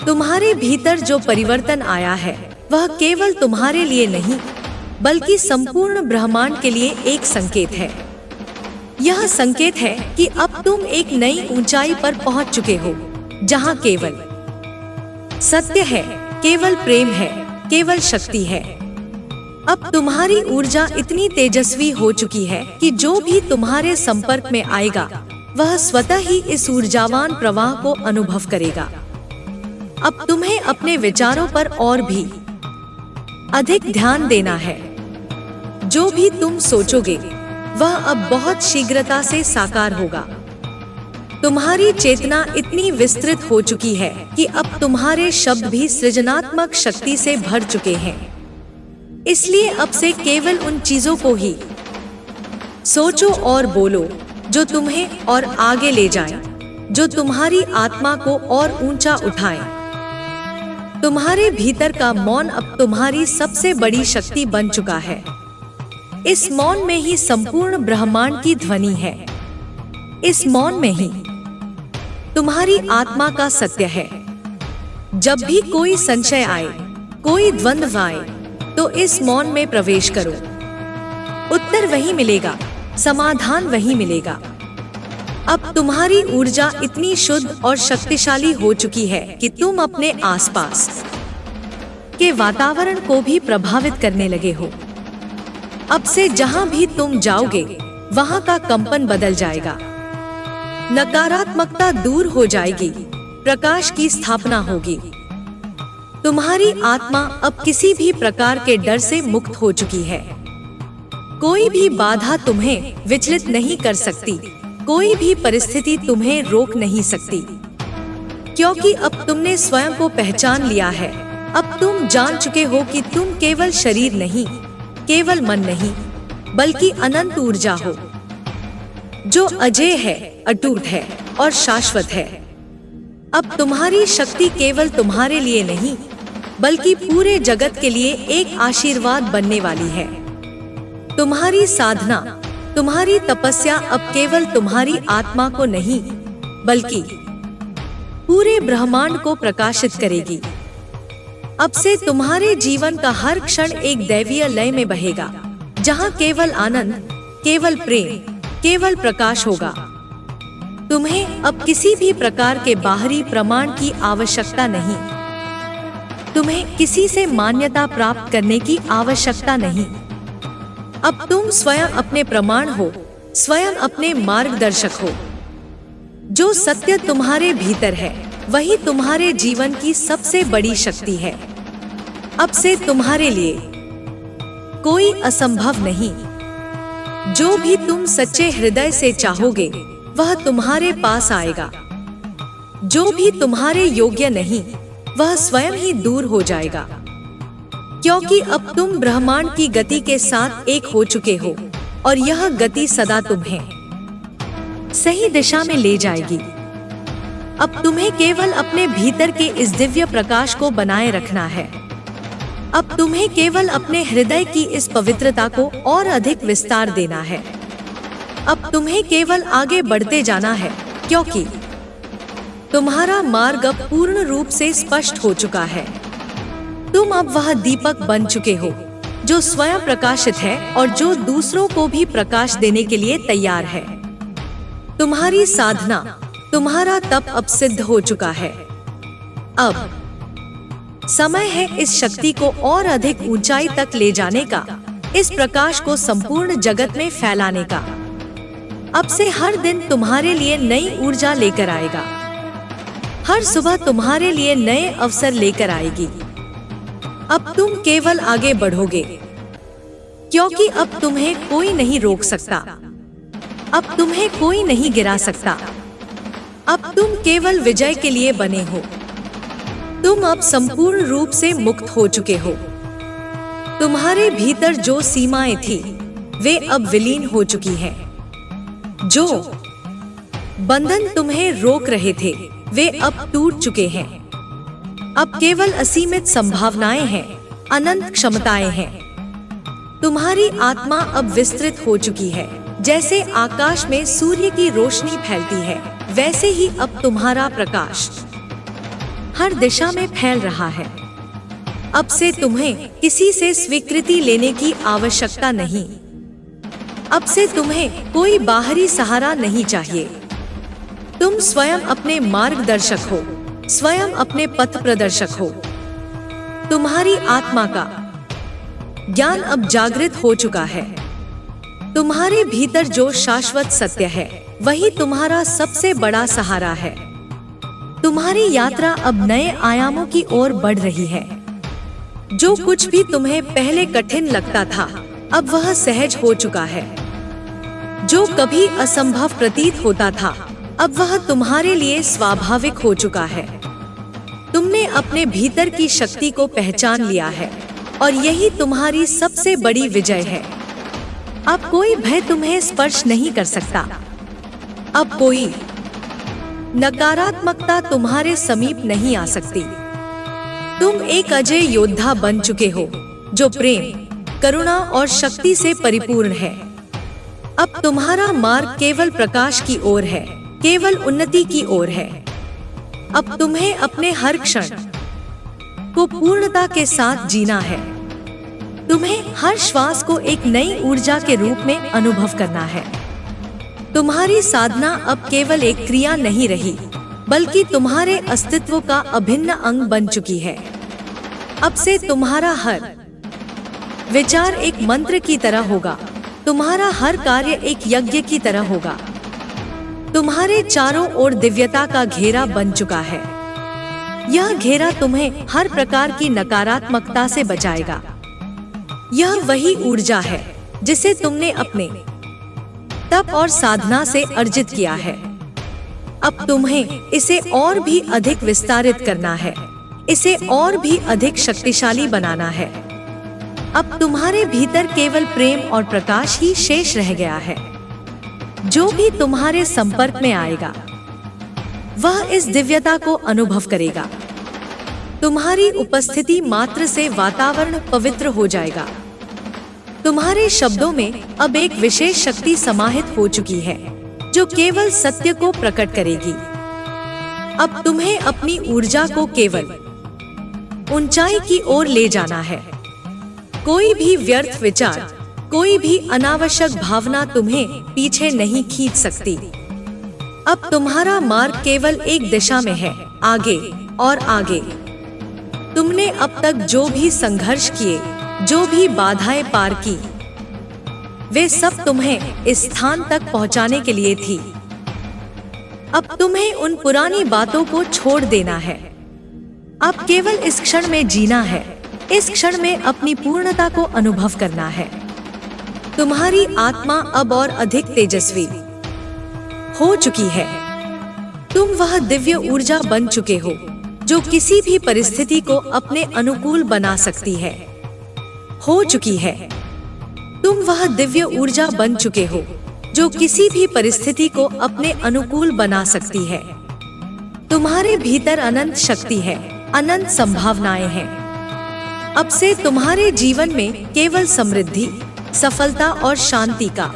तुम्हारे भीतर जो परिवर्तन आया है, वह केवल तुम्हारे लिए नहीं, बल्कि संपूर्ण ब्रह्मांड के लिए एक संकेत है। यह संकेत है कि अब तुम एक नई ऊंचाई पर पहुंच चुके हो, जहां केवल सत्य है, केवल प्रेम है, केवल शक्ति है। अब तुम्हारी ऊर्जा इतनी तेजस्वी हो चुकी है कि जो भी तुम्हारे संपर्क में आएगा वह स्वतः ही इस ऊर्जावान प्रवाह को अनुभव करेगा। अब तुम्हें अपने विचारों पर और भी अधिक ध्यान देना है। जो भी तुम सोचोगे वह अब बहुत शीघ्रता से साकार होगा। तुम्हारी चेतना इतनी विस्तृत हो चुकी है कि अब तुम्हारे शब्द भी सृजनात्मक शक्ति से भर चुके हैं। इसलिए अब से केवल उन चीजों को ही सोचो और बोलो जो तुम्हें और आगे ले जाएं, जो तुम्हारी आत्मा को और ऊंचा उठाएं। तुम्हारे भीतर का मौन अब तुम्हारी सबसे बड़ी शक्ति बन चुका है। इस मौन में ही संपूर्ण ब्रह्मांड की ध्वनि है। इस मौन में ही तुम्हारी आत्मा का सत्य है। जब भी कोई संशय आए, कोई द्वंद्व आए, तो इस मौन में प्रवेश करो। उत्तर वही मिलेगा, समाधान वही मिलेगा। अब तुम्हारी ऊर्जा इतनी शुद्ध और शक्तिशाली हो चुकी है कि तुम अपने आसपास के वातावरण को भी प्रभावित करने लगे हो। अब से जहां भी तुम जाओगे वहां का कंपन बदल जाएगा। नकारात्मकता दूर हो जाएगी, प्रकाश की स्थापना होगी। तुम्हारी आत्मा अब किसी भी प्रकार के डर से मुक्त हो चुकी है। कोई भी बाधा तुम्हें विचलित नहीं कर सकती, कोई भी परिस्थिति तुम्हें रोक नहीं सकती, क्योंकि अब तुमने स्वयं को पहचान लिया है। अब तुम जान चुके हो कि तुम केवल शरीर नहीं, केवल मन नहीं, बल्कि अनंत ऊर्जा हो, जो अजेय है, अटूट है और शाश्वत है। अब तुम्हारी शक्ति केवल तुम्हारे लिए नहीं, बल्कि पूरे जगत के लिए एक आशीर्वाद बनने वाली है। तुम्हारी साधना, तुम्हारी तपस्या अब केवल तुम्हारी आत्मा को नहीं, बल्कि पूरे ब्रह्मांड को प्रकाशित करेगी। अब से तुम्हारे जीवन का हर क्षण एक दैवीय लय में बहेगा, जहां केवल आनंद, केवल प्रेम, केवल प्रकाश होगा। तुम्हें अब किसी भी प्रकार के बाहरी प्रमाण की आवश्यकता नहीं। तुम्हें किसी से मान्यता प्राप्त करने की आवश्यकता नहीं। अब तुम स्वयं अपने प्रमाण हो, स्वयं अपने मार्गदर्शक हो। जो सत्य तुम्हारे भीतर है वही तुम्हारे जीवन की सबसे बड़ी शक्ति है। अब से तुम्हारे लिए कोई असंभव नहीं। जो भी तुम सच्चे हृदय से चाहोगे वह तुम्हारे पास आएगा। जो भी तुम्हारे योग्य नहीं वह स्वयं ही दूर हो जाएगा, क्योंकि अब तुम ब्रह्मांड की गति के साथ एक हो चुके हो और यह गति सदा तुम्हें सही दिशा में ले जाएगी। अब तुम्हें केवल अपने भीतर के इस दिव्य प्रकाश को बनाए रखना है। अब तुम्हें केवल अपने हृदय की इस पवित्रता को और अधिक विस्तार देना है। अब तुम्हें केवल आगे बढ़ते जाना है, क्योंकि तुम्हारा मार्ग अब पूर्ण रूप से स्पष्ट हो चुका है। तुम अब वह दीपक बन चुके हो जो स्वयं प्रकाशित है और जो दूसरों को भी प्रकाश देने के लिए तैयार है। तुम्हारी साधना, तुम्हारा तप अब सिद्ध हो चुका है। अब समय है इस शक्ति को और अधिक ऊंचाई तक ले जाने का, इस प्रकाश को संपूर्ण जगत में फैलाने का। अब से हर दिन तुम्हारे लिए नई ऊर्जा लेकर आएगा। हर सुबह तुम्हारे लिए नए अवसर लेकर आएगी। अब तुम केवल आगे बढ़ोगे, क्योंकि अब तुम्हें कोई नहीं रोक सकता। अब तुम्हें कोई नहीं गिरा सकता। अब तुम केवल विजय के लिए बने हो। तुम अब संपूर्ण रूप से मुक्त हो चुके हो। तुम्हारे भीतर जो सीमाएं थी वे अब विलीन हो चुकी हैं। जो बंधन तुम्हें रोक रहे थे वे अब टूट चुके हैं। अब केवल असीमित संभावनाएं हैं, अनंत क्षमताएं हैं। तुम्हारी आत्मा अब विस्तृत हो चुकी है। जैसे आकाश में सूर्य की रोशनी फैलती है, वैसे ही अब तुम्हारा प्रकाश हर दिशा में फैल रहा है। अब से तुम्हें किसी से स्वीकृति लेने की आवश्यकता नहीं। अब से तुम्हें कोई बाहरी सहारा नहीं चाहिए। तुम स्वयं अपने मार्गदर्शक हो, स्वयं अपने पथ प्रदर्शक हो। तुम्हारी आत्मा का ज्ञान अब जागृत हो चुका है। तुम्हारे भीतर जो शाश्वत सत्य है वही तुम्हारा सबसे बड़ा सहारा है। तुम्हारी यात्रा अब नए आयामों की ओर बढ़ रही है। जो कुछ भी तुम्हें पहले कठिन लगता था अब वह सहज हो चुका है। जो कभी असंभव प्रतीत होता था अब वह तुम्हारे लिए स्वाभाविक हो चुका है। तुमने अपने भीतर की शक्ति को पहचान लिया है और यही तुम्हारी सबसे बड़ी विजय है। अब कोई भय तुम्हें स्पर्श नहीं कर सकता। अब कोई नकारात्मकता तुम्हारे समीप नहीं आ सकती। तुम एक अजय योद्धा बन चुके हो जो प्रेम, करुणा और शक्ति से परिपूर्ण है। अब तुम्हारा मार्ग केवल प्रकाश की ओर है, केवल उन्नति की ओर है। अब तुम्हें अपने हर क्षण को पूर्णता के साथ जीना है। तुम्हें हर श्वास को एक नई ऊर्जा के रूप में अनुभव करना है। तुम्हारी साधना अब केवल एक क्रिया नहीं रही, बल्कि तुम्हारे अस्तित्व का अभिन्न अंग बन चुकी है। अब से तुम्हारा हर विचार एक मंत्र की तरह होगा। तुम्हारा हर कार्य एक यज्ञ की तरह होगा। तुम्हारे चारों ओर दिव्यता का घेरा बन चुका है। यह घेरा तुम्हें हर प्रकार की नकारात्मकता से बचाएगा। यह वही ऊर्जा है जिसे तुमने अपने तप और साधना से अर्जित किया है। अब तुम्हें इसे और भी अधिक विस्तारित करना है, इसे और भी अधिक शक्तिशाली बनाना है। अब तुम्हारे भीतर केवल प्रेम और प्रकाश ही शेष रह गया है। जो भी तुम्हारे संपर्क में आएगा वह इस दिव्यता को अनुभव करेगा। तुम्हारी उपस्थिति मात्र से वातावरण पवित्र हो जाएगा। तुम्हारे शब्दों में अब एक विशेष शक्ति समाहित हो चुकी है जो केवल सत्य को प्रकट करेगी। अब तुम्हें अपनी ऊर्जा को केवल ऊंचाई की ओर ले जाना है। कोई भी व्यर्थ विचार, कोई भी अनावश्यक भावना तुम्हें पीछे नहीं खींच सकती। अब तुम्हारा मार्ग केवल एक दिशा में है, आगे और आगे। तुमने अब तक जो भी संघर्ष किए, जो भी बाधाएं पार की, वे सब तुम्हें इस स्थान तक पहुंचाने के लिए थी। अब तुम्हें उन पुरानी बातों को छोड़ देना है। अब केवल इस क्षण में जीना है, इस क्षण में अपनी पूर्णता को अनुभव करना है। तुम्हारी आत्मा अब और अधिक तेजस्वी हो चुकी है। तुम वह दिव्य ऊर्जा बन चुके हो जो किसी भी परिस्थिति को अपने अनुकूल बना सकती है। हो चुकी है। तुम वह दिव्य ऊर्जा बन चुके हो जो किसी भी परिस्थिति को अपने अनुकूल बना सकती है। तुम्हारे भीतर अनंत शक्ति है, अनंत संभावनाएं हैं। अब से तुम्हारे जीवन में केवल समृद्धि, सफलता और शांति का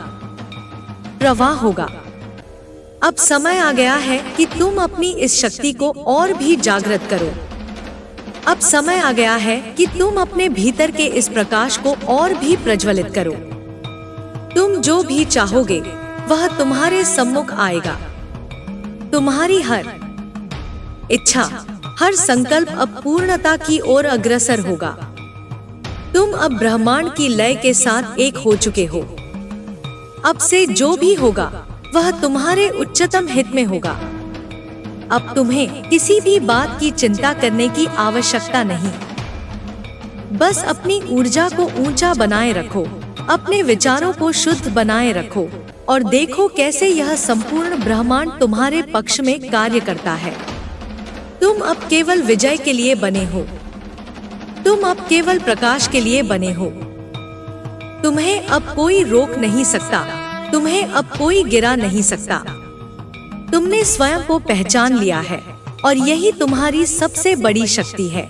प्रवाह होगा। अब समय आ गया है कि तुम अपनी इस शक्ति को और भी जागृत करो। अब समय आ गया है कि तुम अपने भीतर के इस प्रकाश को और भी प्रज्वलित करो। तुम जो भी चाहोगे वह तुम्हारे सम्मुख आएगा। तुम्हारी हर इच्छा, हर संकल्प अब पूर्णता की ओर अग्रसर होगा। तुम अब ब्रह्मांड की लय के साथ एक हो चुके हो। अब से जो भी होगा वह तुम्हारे उच्चतम हित में होगा। अब तुम्हें किसी भी बात की चिंता करने की आवश्यकता नहीं। बस अपनी ऊर्जा को ऊंचा बनाए रखो, अपने विचारों को शुद्ध बनाए रखो और देखो कैसे यह संपूर्ण ब्रह्मांड तुम्हारे पक्ष में कार्य करता है। तुम अब केवल विजय के लिए बने हो। तुम अब केवल प्रकाश के लिए बने हो। तुम्हें अब कोई रोक नहीं सकता, तुम्हें अब कोई गिरा नहीं सकता। तुमने स्वयं को पहचान लिया है और यही तुम्हारी सबसे बड़ी शक्ति है।